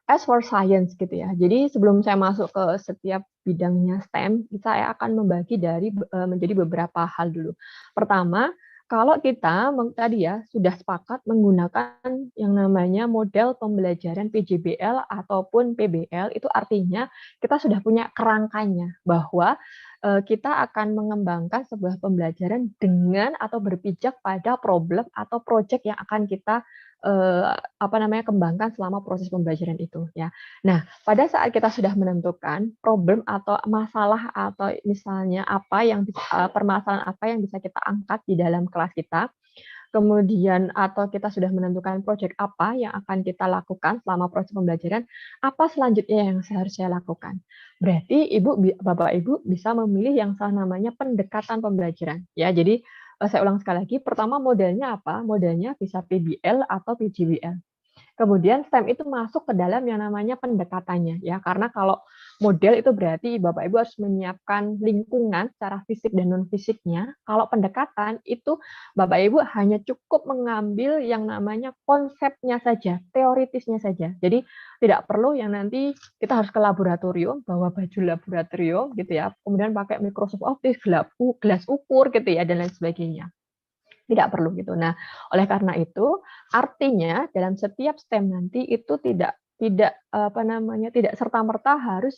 As for science gitu ya. Jadi sebelum saya masuk ke setiap bidangnya STEM, saya akan membagi menjadi beberapa hal dulu. Pertama, kalau kita tadi ya sudah sepakat menggunakan yang namanya model pembelajaran PJBL ataupun PBL, itu artinya kita sudah punya kerangkanya bahwa kita akan mengembangkan sebuah pembelajaran dengan atau berpijak pada problem atau project yang akan kita kembangkan selama proses pembelajaran itu ya. Nah, pada saat kita sudah menentukan problem atau masalah atau misalnya permasalahan apa yang bisa kita angkat di dalam kelas kita, kemudian atau kita sudah menentukan proyek apa yang akan kita lakukan selama proses pembelajaran, apa selanjutnya yang harus saya lakukan. Berarti Bapak Ibu bisa memilih yang namanya pendekatan pembelajaran ya. Jadi saya ulang sekali lagi, pertama modelnya apa? Modelnya bisa PBL atau PJBL. Kemudian STEM itu masuk ke dalam yang namanya pendekatannya ya, karena kalau model itu berarti Bapak Ibu harus menyiapkan lingkungan secara fisik dan non fisiknya. Kalau pendekatan itu Bapak Ibu hanya cukup mengambil yang namanya konsepnya saja, teoritisnya saja. Jadi tidak perlu yang nanti kita harus ke laboratorium, bawa baju laboratorium gitu ya, kemudian pakai Microsoft Office, gelas ukur gitu ya dan lain sebagainya. Tidak perlu gitu. Nah, oleh karena itu artinya dalam setiap STEM nanti itu tidak serta-merta harus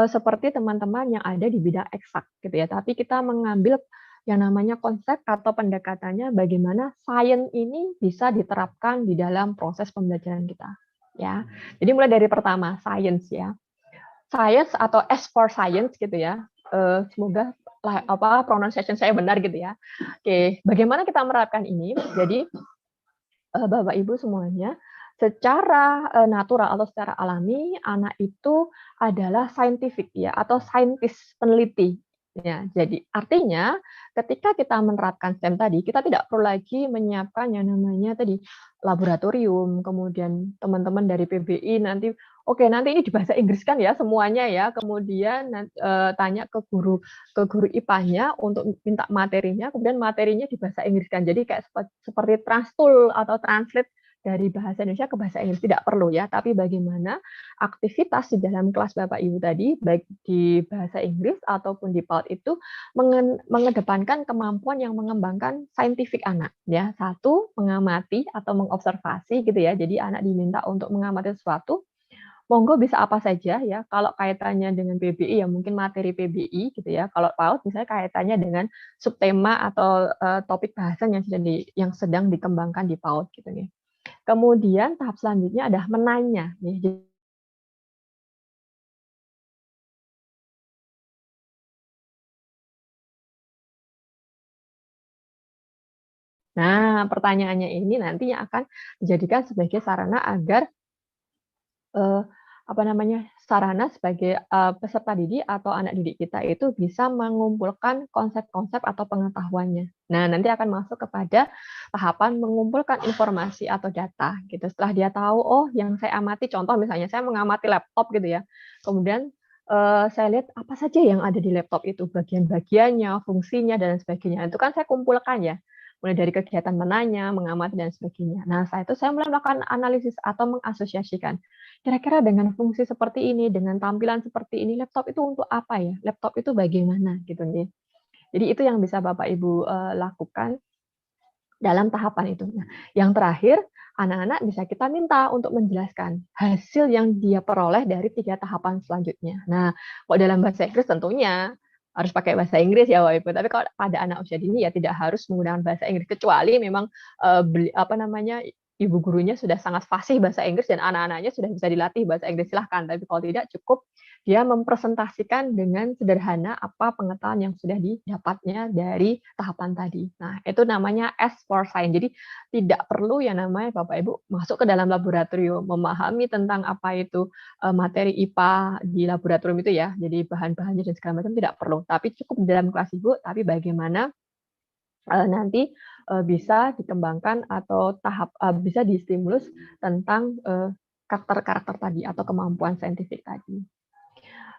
seperti teman-teman yang ada di bidang eksak gitu ya. Tapi kita mengambil yang namanya konsep atau pendekatannya bagaimana sains ini bisa diterapkan di dalam proses pembelajaran kita ya. Jadi mulai dari pertama sains ya. Sains atau S for science gitu ya. Semoga pronunciation saya benar gitu ya. Oke, bagaimana kita menerapkan ini? Jadi Bapak Ibu semuanya, secara natural atau secara alami anak itu adalah scientific ya atau saintis peneliti. Ya, jadi artinya ketika kita menerapkan STEM tadi, kita tidak perlu lagi menyiapkan yang namanya tadi laboratorium, kemudian teman-teman dari PBI nanti nanti ini di bahasa Inggris kan ya semuanya ya, kemudian tanya ke guru IPA-nya untuk minta materinya, kemudian materinya di bahasa Inggris kan. Jadi kayak seperti transtool atau translate dari bahasa Indonesia ke bahasa Inggris, tidak perlu ya, tapi bagaimana aktivitas di dalam kelas Bapak Ibu tadi, baik di bahasa Inggris ataupun di PAUD itu mengedepankan kemampuan yang mengembangkan saintifik anak ya. Satu, mengamati atau mengobservasi gitu ya, jadi anak diminta untuk mengamati sesuatu, monggo bisa apa saja ya. Kalau kaitannya dengan PBI ya mungkin materi PBI gitu ya. Kalau PAUD misalnya kaitannya dengan subtema atau topik bahasan yang sedang dikembangkan di PAUD gitu nih. Kemudian tahap selanjutnya adalah menanya. Nah, pertanyaannya ini nanti yang akan dijadikan sebagai sarana agar sarana sebagai peserta didik atau anak didik kita itu bisa mengumpulkan konsep-konsep atau pengetahuannya. Nah, nanti akan masuk kepada tahapan mengumpulkan informasi atau data gitu. Setelah dia tahu, oh yang saya amati, contoh misalnya saya mengamati laptop gitu ya. Kemudian saya lihat apa saja yang ada di laptop itu, bagian-bagiannya, fungsinya dan sebagainya. Itu kan saya kumpulkan ya. Mulai dari kegiatan menanya, mengamati dan sebagainya. Nah, saya mulai melakukan analisis atau mengasosiasikan. Kira-kira dengan fungsi seperti ini, dengan tampilan seperti ini, laptop itu untuk apa ya? Laptop itu bagaimana gitu nih. Jadi itu yang bisa Bapak Ibu lakukan dalam tahapan itu. Nah, yang terakhir, anak-anak bisa kita minta untuk menjelaskan hasil yang dia peroleh dari 3 tahapan selanjutnya. Nah, kalau dalam bahasa Inggris tentunya harus pakai bahasa Inggris ya Bapak Ibu. Tapi kalau pada anak usia dini ya tidak harus menggunakan bahasa Inggris kecuali memang ibu gurunya sudah sangat fasih bahasa Inggris dan anak-anaknya sudah bisa dilatih bahasa Inggris, silahkan. Tapi kalau tidak, cukup dia mempresentasikan dengan sederhana apa pengetahuan yang sudah didapatnya dari tahapan tadi. Nah, itu namanya S for Science. Jadi tidak perlu yang namanya Bapak Ibu masuk ke dalam laboratorium, memahami tentang apa itu materi IPA di laboratorium itu ya. Jadi bahan-bahannya dan segala macam tidak perlu. Tapi cukup di dalam kelas Ibu, tapi bagaimana nanti bisa dikembangkan atau bisa distimulus tentang karakter-karakter tadi atau kemampuan saintifik tadi.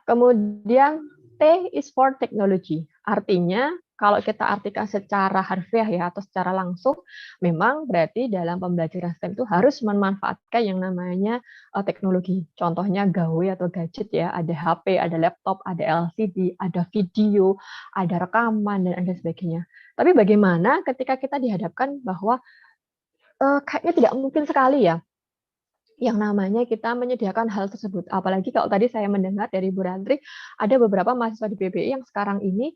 Kemudian T is for technology. Artinya kalau kita artikan secara harfiah ya atau secara langsung, memang berarti dalam pembelajaran STEM itu harus memanfaatkan yang namanya teknologi. Contohnya gawe atau gadget ya, ada HP, ada laptop, ada LCD, ada video, ada rekaman dan ada sebagainya. Tapi bagaimana ketika kita dihadapkan bahwa kayaknya tidak mungkin sekali ya yang namanya kita menyediakan hal tersebut. Apalagi kalau tadi saya mendengar dari Bu Rantri, ada beberapa mahasiswa di PBI yang sekarang ini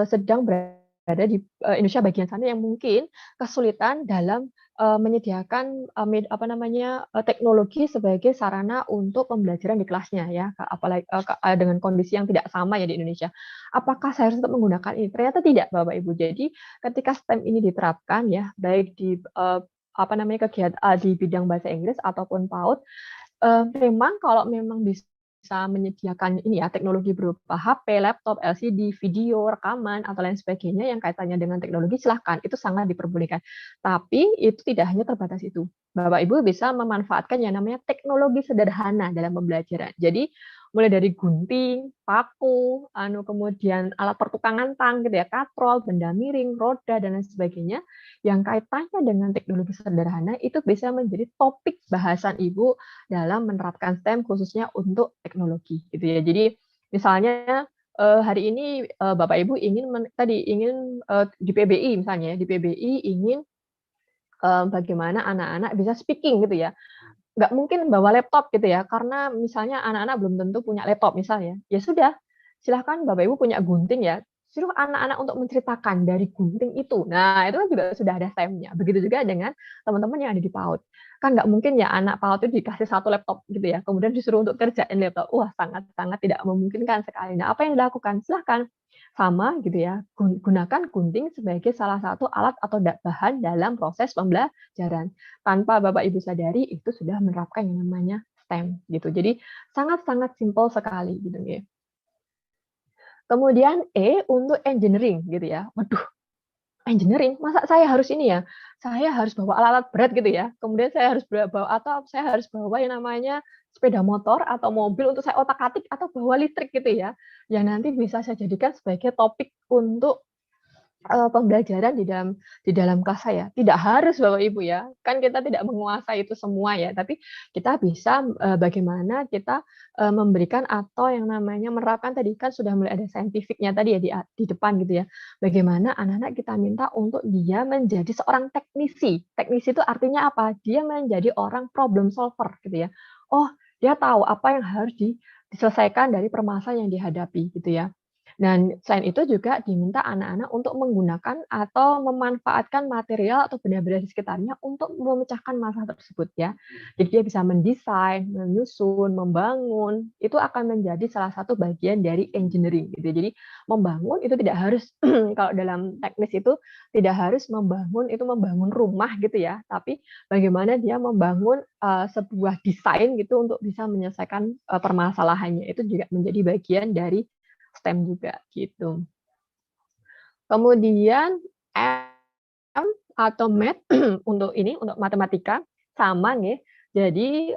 sedang berada di Indonesia bagian sana yang mungkin kesulitan dalam menyediakan teknologi sebagai sarana untuk pembelajaran di kelasnya ya, apalagi dengan kondisi yang tidak sama ya di Indonesia. Apakah saya harus tetap menggunakan ini? Ternyata tidak, Bapak Ibu. Jadi ketika STEM ini diterapkan ya, baik di kegiatan di bidang bahasa Inggris ataupun PAUD, memang kalau memang bisa menyediakan ini ya teknologi berupa HP, laptop, LCD, video, rekaman atau lain sebagainya yang kaitannya dengan teknologi, silahkan, itu sangat diperbolehkan. Tapi itu tidak hanya terbatas itu. Bapak Ibu bisa memanfaatkan yang namanya teknologi sederhana dalam pembelajaran. Jadi mulai dari gunting, paku, kemudian alat pertukangan tang gitu ya, katrol, benda miring, roda dan lain sebagainya yang kaitannya dengan teknologi sederhana itu bisa menjadi topik bahasan Ibu dalam menerapkan STEM khususnya untuk teknologi gitu ya. Jadi misalnya hari ini Bapak Ibu ingin di PBI misalnya, di PBI ingin bagaimana anak-anak bisa speaking gitu ya. Nggak mungkin bawa laptop gitu ya, karena misalnya anak-anak belum tentu punya laptop misalnya. Ya sudah, silahkan Bapak Ibu punya gunting ya, suruh anak-anak untuk menceritakan dari gunting itu. Nah, itu kan juga sudah ada STEM-nya. Begitu juga dengan teman-teman yang ada di PAUD. Kan nggak mungkin ya anak PAUD itu dikasih satu laptop gitu ya, kemudian disuruh untuk kerjain laptop. Wah, sangat-sangat tidak memungkinkan sekali. Nah, apa yang dilakukan? Silahkan sama gitu ya, gunakan gunting sebagai salah satu alat atau bahan dalam proses pembelajaran. Tanpa Bapak Ibu sadari itu sudah menerapkan yang namanya STEM gitu. Jadi sangat-sangat simpel sekali gitu ya. Kemudian E untuk engineering gitu ya. Waduh, engineering, masa saya harus ini ya? Saya harus bawa alat-alat berat gitu ya. Kemudian saya harus bawa atau saya harus bawa yang namanya sepeda motor atau mobil untuk saya otak-atik atau bawa listrik gitu ya. Yang nanti bisa saya jadikan sebagai topik untuk pembelajaran di dalam kelas saya. Tidak harus Bapak Ibu ya. Kan kita tidak menguasai itu semua ya, tapi kita bisa bagaimana kita memberikan atau yang namanya menerapkan tadi kan sudah mulai ada saintifiknya tadi ya di depan gitu ya. Bagaimana anak-anak kita minta untuk dia menjadi seorang teknisi. Teknisi itu artinya apa? Dia menjadi orang problem solver gitu ya. Oh, dia tahu apa yang harus diselesaikan dari permasalahan yang dihadapi gitu ya. Dan selain itu juga diminta anak-anak untuk menggunakan atau memanfaatkan material atau benda-benda di sekitarnya untuk memecahkan masalah tersebut ya. Jadi dia bisa mendesain, menyusun, membangun, itu akan menjadi salah satu bagian dari engineering gitu. Jadi membangun itu tidak harus kalau dalam teknis itu tidak harus membangun rumah gitu ya, tapi bagaimana dia membangun sebuah desain gitu untuk bisa menyelesaikan permasalahannya, itu juga menjadi bagian dari STEM juga gitu. Kemudian M atau math untuk matematika sama nih. Jadi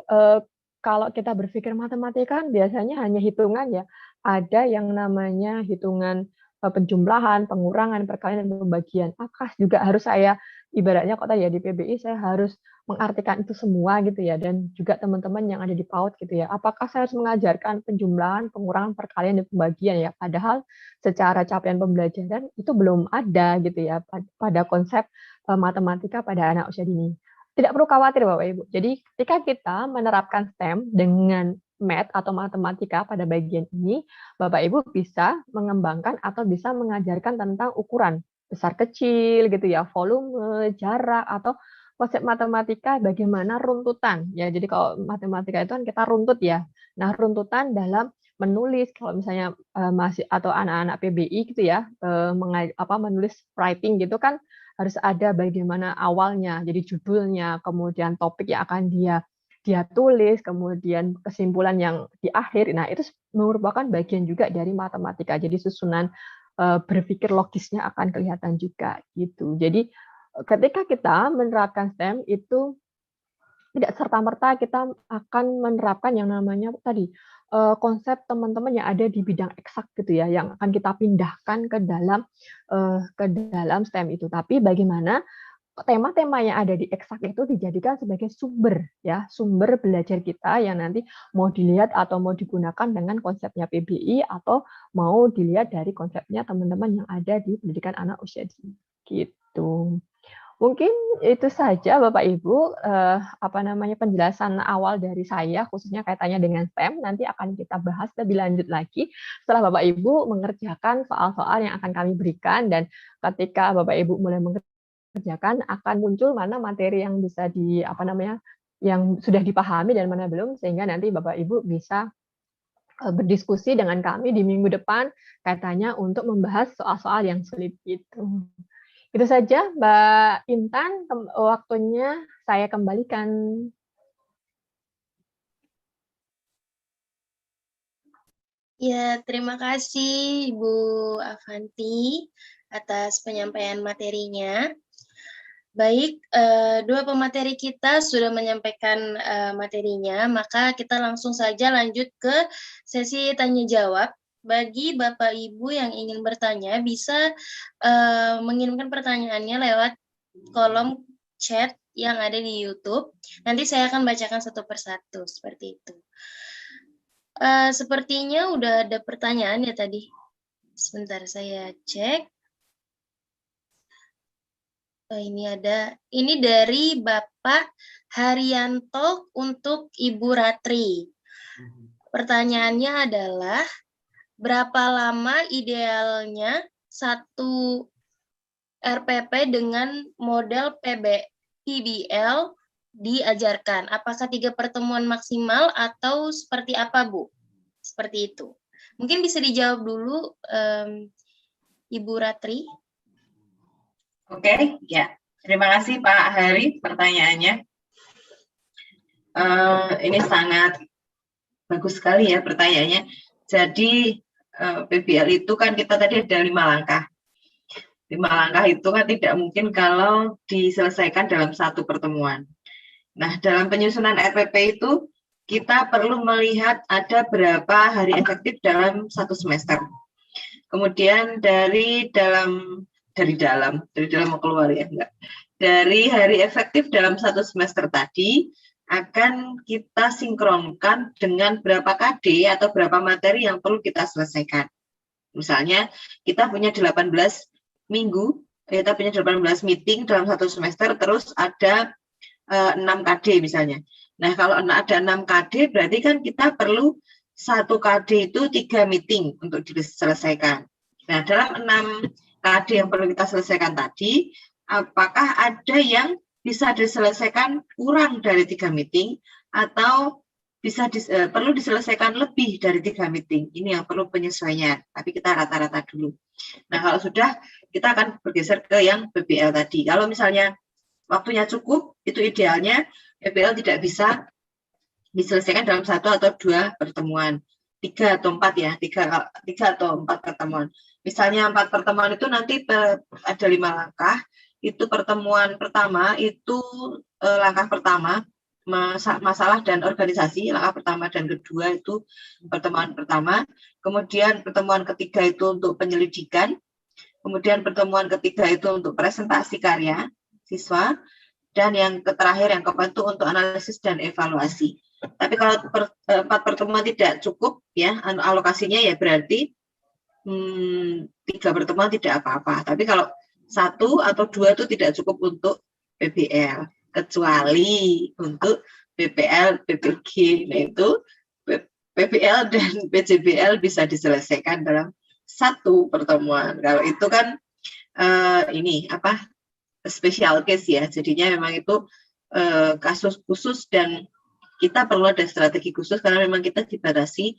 kalau kita berpikir matematika kan biasanya hanya hitungan ya. Ada yang namanya hitungan penjumlahan, pengurangan, perkalian dan pembagian. Apakah juga harus saya ibaratnya kok tadi ya di PBI saya harus mengartikan itu semua gitu ya, dan juga teman-teman yang ada di PAUD gitu ya. Apakah saya harus mengajarkan penjumlahan, pengurangan, perkalian dan pembagian ya? Padahal secara capaian pembelajaran itu belum ada gitu ya pada konsep matematika pada anak usia dini. Tidak perlu khawatir Bapak Ibu. Jadi ketika kita menerapkan STEM dengan math atau matematika pada bagian ini, Bapak Ibu bisa mengembangkan atau bisa mengajarkan tentang ukuran besar kecil gitu ya, volume, jarak atau konsep matematika bagaimana runtutan ya. Jadi kalau matematika itu kan kita runtut ya. Nah, runtutan dalam menulis kalau misalnya masih atau anak-anak PBI gitu ya, menulis writing gitu kan harus ada bagaimana awalnya. Jadi judulnya, kemudian topik yang akan dia tulis, kemudian kesimpulan yang di akhir. Nah, itu merupakan bagian juga dari matematika. Jadi susunan berpikir logisnya akan kelihatan juga gitu. Jadi ketika kita menerapkan STEM itu tidak serta-merta kita akan menerapkan yang namanya tadi konsep teman-teman yang ada di bidang eksak gitu ya, yang akan kita pindahkan ke dalam STEM itu. Tapi bagaimana tema-tema yang ada di eksak itu dijadikan sebagai sumber ya, sumber belajar kita yang nanti mau dilihat atau mau digunakan dengan konsepnya PBI atau mau dilihat dari konsepnya teman-teman yang ada di pendidikan anak usia dini gitu. Mungkin itu saja Bapak Ibu penjelasan awal dari saya khususnya kaitannya dengan STEM. Nanti akan kita bahas lebih lanjut lagi setelah Bapak Ibu mengerjakan soal-soal yang akan kami berikan, dan ketika Bapak Ibu mulai mengerjakan akan muncul mana materi yang bisa yang sudah dipahami dan mana belum, sehingga nanti Bapak Ibu bisa berdiskusi dengan kami di minggu depan kaitannya untuk membahas soal-soal yang sulit itu. Itu saja Mbak Intan, waktunya saya kembalikan. Ya, terima kasih Ibu Avanti atas penyampaian materinya. Baik, dua pemateri kita sudah menyampaikan materinya, maka kita langsung saja lanjut ke sesi tanya jawab. Bagi Bapak Ibu yang ingin bertanya, bisa mengirimkan pertanyaannya lewat kolom chat yang ada di YouTube. Nanti saya akan bacakan satu persatu, seperti itu. Sepertinya udah ada pertanyaan ya tadi. Sebentar saya cek. Ini dari Bapak Haryanto untuk Ibu Ratri. Pertanyaannya adalah, berapa lama idealnya satu RPP dengan model PBL diajarkan? Apakah 3 pertemuan maksimal atau seperti apa, Bu? Seperti itu. Mungkin bisa dijawab dulu, Ibu Ratri. Oke, ya. Terima kasih Pak Hari pertanyaannya. Ini sangat bagus sekali ya pertanyaannya. Jadi PBL itu kan kita tadi ada 5 langkah. 5 langkah itu kan tidak mungkin kalau diselesaikan dalam satu pertemuan. Nah, dalam penyusunan RPP itu kita perlu melihat ada berapa hari efektif dalam satu semester. Kemudian dari dalam mau keluar ya enggak. Dari hari efektif dalam satu semester tadi akan kita sinkronkan dengan berapa KD atau berapa materi yang perlu kita selesaikan. Misalnya kita punya 18 minggu, kita punya 18 meeting dalam satu semester, terus ada 6 KD misalnya. Nah, kalau ada 6 KD berarti kan kita perlu 1 KD itu 3 meeting untuk diselesaikan. Nah, dalam 6 KD yang perlu kita selesaikan tadi, apakah ada yang bisa diselesaikan kurang dari 3 meeting atau perlu diselesaikan lebih dari 3 meeting. Ini yang perlu penyesuaian, tapi kita rata-rata dulu. Nah, kalau sudah, kita akan bergeser ke yang PBL tadi. Kalau misalnya waktunya cukup, itu idealnya PBL tidak bisa diselesaikan dalam 1 atau 2 pertemuan. 3 atau 4 ya, 3 atau 4 pertemuan. Misalnya 4 pertemuan itu nanti ada 5 langkah. Itu pertemuan pertama, itu langkah pertama, masalah dan organisasi, langkah pertama dan kedua itu pertemuan pertama. Kemudian pertemuan ketiga itu untuk penyelidikan. Kemudian pertemuan ketiga itu untuk presentasi karya siswa. Dan yang terakhir, yang keempat itu untuk analisis dan evaluasi. Tapi kalau 4 pertemuan tidak cukup, ya alokasinya ya berarti 3 pertemuan tidak apa-apa. Tapi kalau 1 atau 2 itu tidak cukup untuk PBL, kecuali untuk PPL, PPG. Nah, itu PBL dan PJBL bisa diselesaikan dalam 1 pertemuan. Kalau itu kan special case ya, jadinya memang itu kasus khusus dan kita perlu ada strategi khusus karena memang kita dibatasi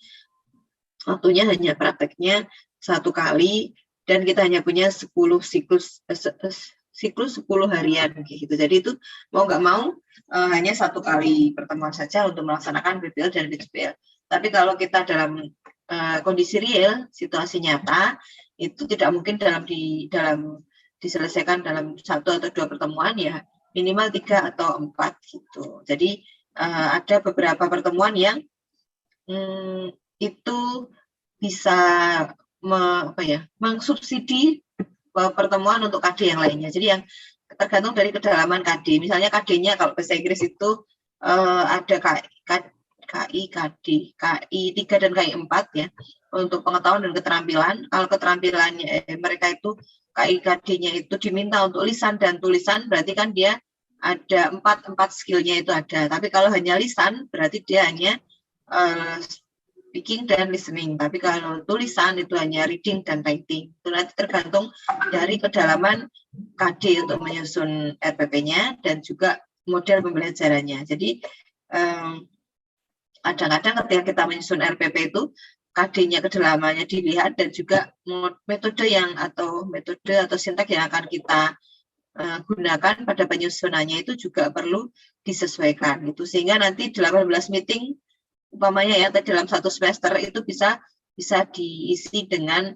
waktunya hanya prakteknya 1 kali dan kita hanya punya 10 siklus 10 harian gitu. Jadi itu mau nggak mau hanya 1 kali pertemuan saja untuk melaksanakan PPL dan PCPL. Tapi kalau kita dalam kondisi real, situasi nyata, itu tidak mungkin diselesaikan dalam 1 atau 2 pertemuan ya, minimal 3 atau 4 gitu. Jadi ada beberapa pertemuan yang itu bisa mengsubsidi pertemuan untuk KD yang lainnya. Jadi yang tergantung dari kedalaman KD. Misalnya KD-nya kalau bahasa Inggris itu ada KI, KD, KI 3 dan KI 4 ya untuk pengetahuan dan keterampilan. Kalau keterampilannya mereka itu KI, KD-nya itu diminta untuk lisan dan tulisan, berarti kan dia ada 4 skill-nya itu ada. Tapi kalau hanya lisan, berarti dia hanya speaking dan listening. Tapi kalau tulisan itu hanya reading dan writing. Itu nanti tergantung dari kedalaman KD untuk menyusun RPP-nya dan juga model pembelajarannya. Jadi kadang-kadang ketika kita menyusun RPP itu KD-nya kedalamannya dilihat dan juga metode atau sintak yang akan kita gunakan pada penyusunannya itu juga perlu disesuaikan gitu, sehingga nanti 18 meeting umpamanya ya dalam 1 semester itu bisa diisi dengan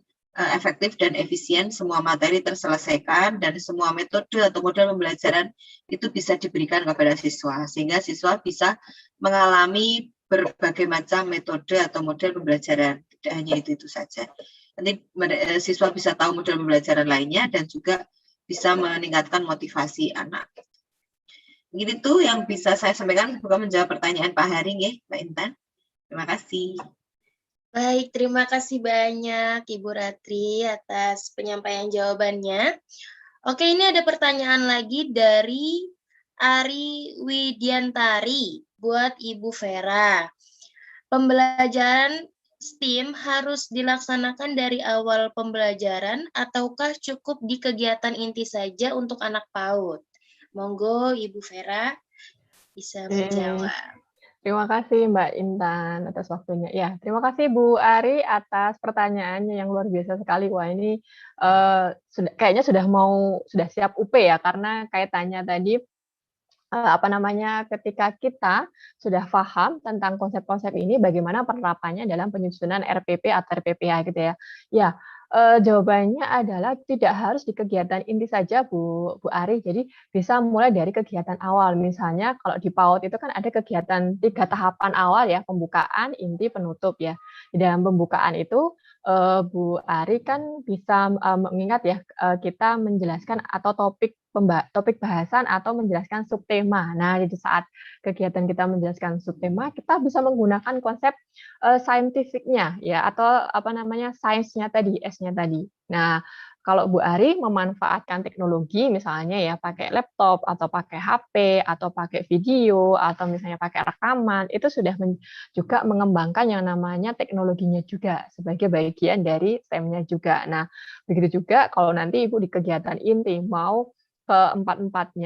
efektif dan efisien, semua materi terselesaikan dan semua metode atau model pembelajaran itu bisa diberikan kepada siswa, sehingga siswa bisa mengalami berbagai macam metode atau model pembelajaran, tidak hanya itu saja. Nanti siswa bisa tahu model pembelajaran lainnya dan juga bisa meningkatkan motivasi anak. Begitu itu yang bisa saya sampaikan. Semoga menjawab pertanyaan Pak Haring ya, Mbak Intan. Terima kasih. Baik, terima kasih banyak Ibu Ratri atas penyampaian jawabannya. Oke, ini ada pertanyaan lagi dari Ari Widiantari buat Ibu Vera. Pembelajaran STEAM harus dilaksanakan dari awal pembelajaran ataukah cukup di kegiatan inti saja untuk anak PAUD? Monggo Ibu Vera bisa menjawab. Terima kasih Mbak Intan atas waktunya. Ya, terima kasih Bu Ari atas pertanyaannya yang luar biasa sekali. Wah, ini kayaknya sudah siap UP ya, karena kaitannya tadi ketika kita sudah paham tentang konsep-konsep ini, bagaimana penerapannya dalam penyusunan RPP atau RPPH gitu ya. Ya, jawabannya adalah tidak harus di kegiatan inti saja Bu Ari, jadi bisa mulai dari kegiatan awal. Misalnya kalau di PAUD itu kan ada kegiatan 3 tahapan awal ya, pembukaan, inti, penutup ya. Di dalam pembukaan itu Bu Ari kan bisa mengingat ya, kita menjelaskan atau topik bahasan atau menjelaskan subtema. Nah, di saat kegiatan kita menjelaskan subtema, kita bisa menggunakan konsep scientific-nya ya, atau sainsnya tadi, S-nya tadi. Nah, kalau Bu Ari memanfaatkan teknologi misalnya ya, pakai laptop atau pakai HP atau pakai video atau misalnya pakai rekaman, itu sudah juga mengembangkan yang namanya teknologinya juga sebagai bagian dari STEM-nya juga. Nah, begitu juga kalau nanti Ibu di kegiatan inti mau keempat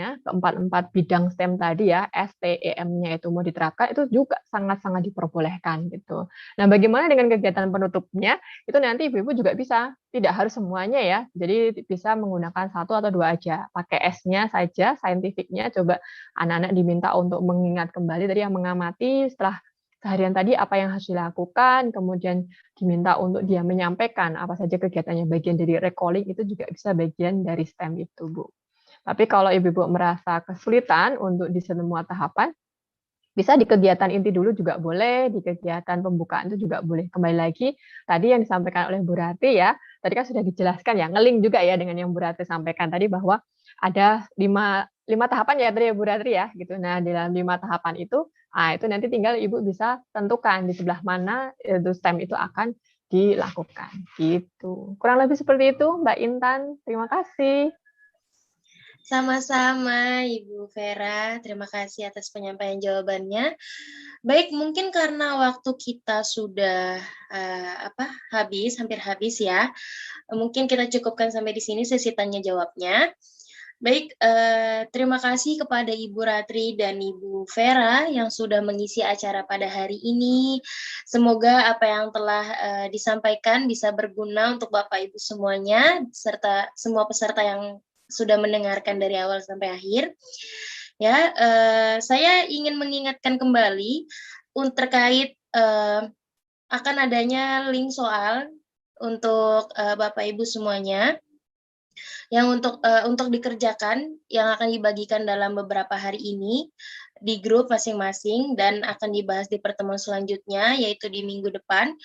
bidang STEM tadi ya, STEM-nya itu mau diterapkan, itu juga sangat-sangat diperbolehkan gitu. Nah, bagaimana dengan kegiatan penutupnya? Itu nanti Ibu juga bisa, tidak harus semuanya ya, jadi bisa menggunakan 1 atau 2 aja, pakai S-nya saja, scientific-nya, coba anak-anak diminta untuk mengingat kembali tadi yang mengamati setelah seharian tadi apa yang harus dilakukan, kemudian diminta untuk dia menyampaikan apa saja kegiatannya, bagian dari recalling itu juga bisa bagian dari STEM itu, Bu. Tapi kalau Ibu-Ibu merasa kesulitan untuk di semua tahapan, bisa di kegiatan inti dulu juga boleh, di kegiatan pembukaan itu juga boleh. Kembali lagi, tadi yang disampaikan oleh Bu Ratri ya, tadi kan sudah dijelaskan ya, ngeling juga ya dengan yang Bu Ratri sampaikan tadi bahwa ada 5 tahapan ya tadi ya Bu Ratri ya, gitu. Nah, di dalam 5 tahapan itu nanti tinggal Ibu bisa tentukan di sebelah mana itu STEM itu akan dilakukan, gitu. Kurang lebih seperti itu, Mbak Intan. Terima kasih. Sama-sama Ibu Vera, terima kasih atas penyampaian jawabannya. Baik, mungkin karena waktu kita sudah hampir habis ya. Mungkin kita cukupkan sampai di sini sesi tanya jawabnya. Baik, terima kasih kepada Ibu Ratri dan Ibu Vera yang sudah mengisi acara pada hari ini. Semoga apa yang telah disampaikan bisa berguna untuk Bapak Ibu semuanya, serta semua peserta yang sudah mendengarkan dari awal sampai akhir. Ya, saya ingin mengingatkan kembali terkait akan adanya link soal untuk Bapak Ibu semuanya yang untuk dikerjakan yang akan dibagikan dalam beberapa hari ini di grup masing-masing dan akan dibahas di pertemuan selanjutnya yaitu di minggu depan.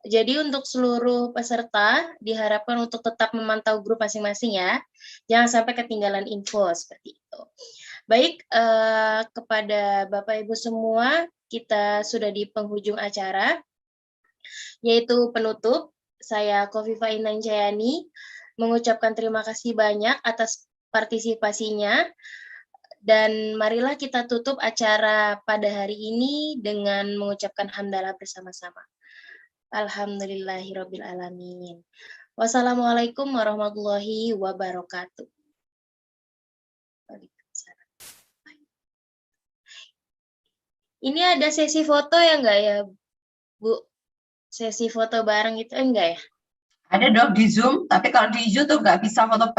Jadi untuk seluruh peserta diharapkan untuk tetap memantau grup masing-masing ya. Jangan sampai ketinggalan info seperti itu. Baik, kepada Bapak Ibu semua, kita sudah di penghujung acara yaitu penutup. Saya Kofifa Intan Jayani mengucapkan terima kasih banyak atas partisipasinya dan marilah kita tutup acara pada hari ini dengan mengucapkan hamdalah bersama-sama. Alhamdulillahirabbil alamin. Wassalamualaikum warahmatullahi wabarakatuh. Ini ada sesi foto ya enggak ya, Bu? Sesi foto bareng itu enggak ya? Ada dong di Zoom, tapi kalau di Zoom tuh nggak bisa foto bareng.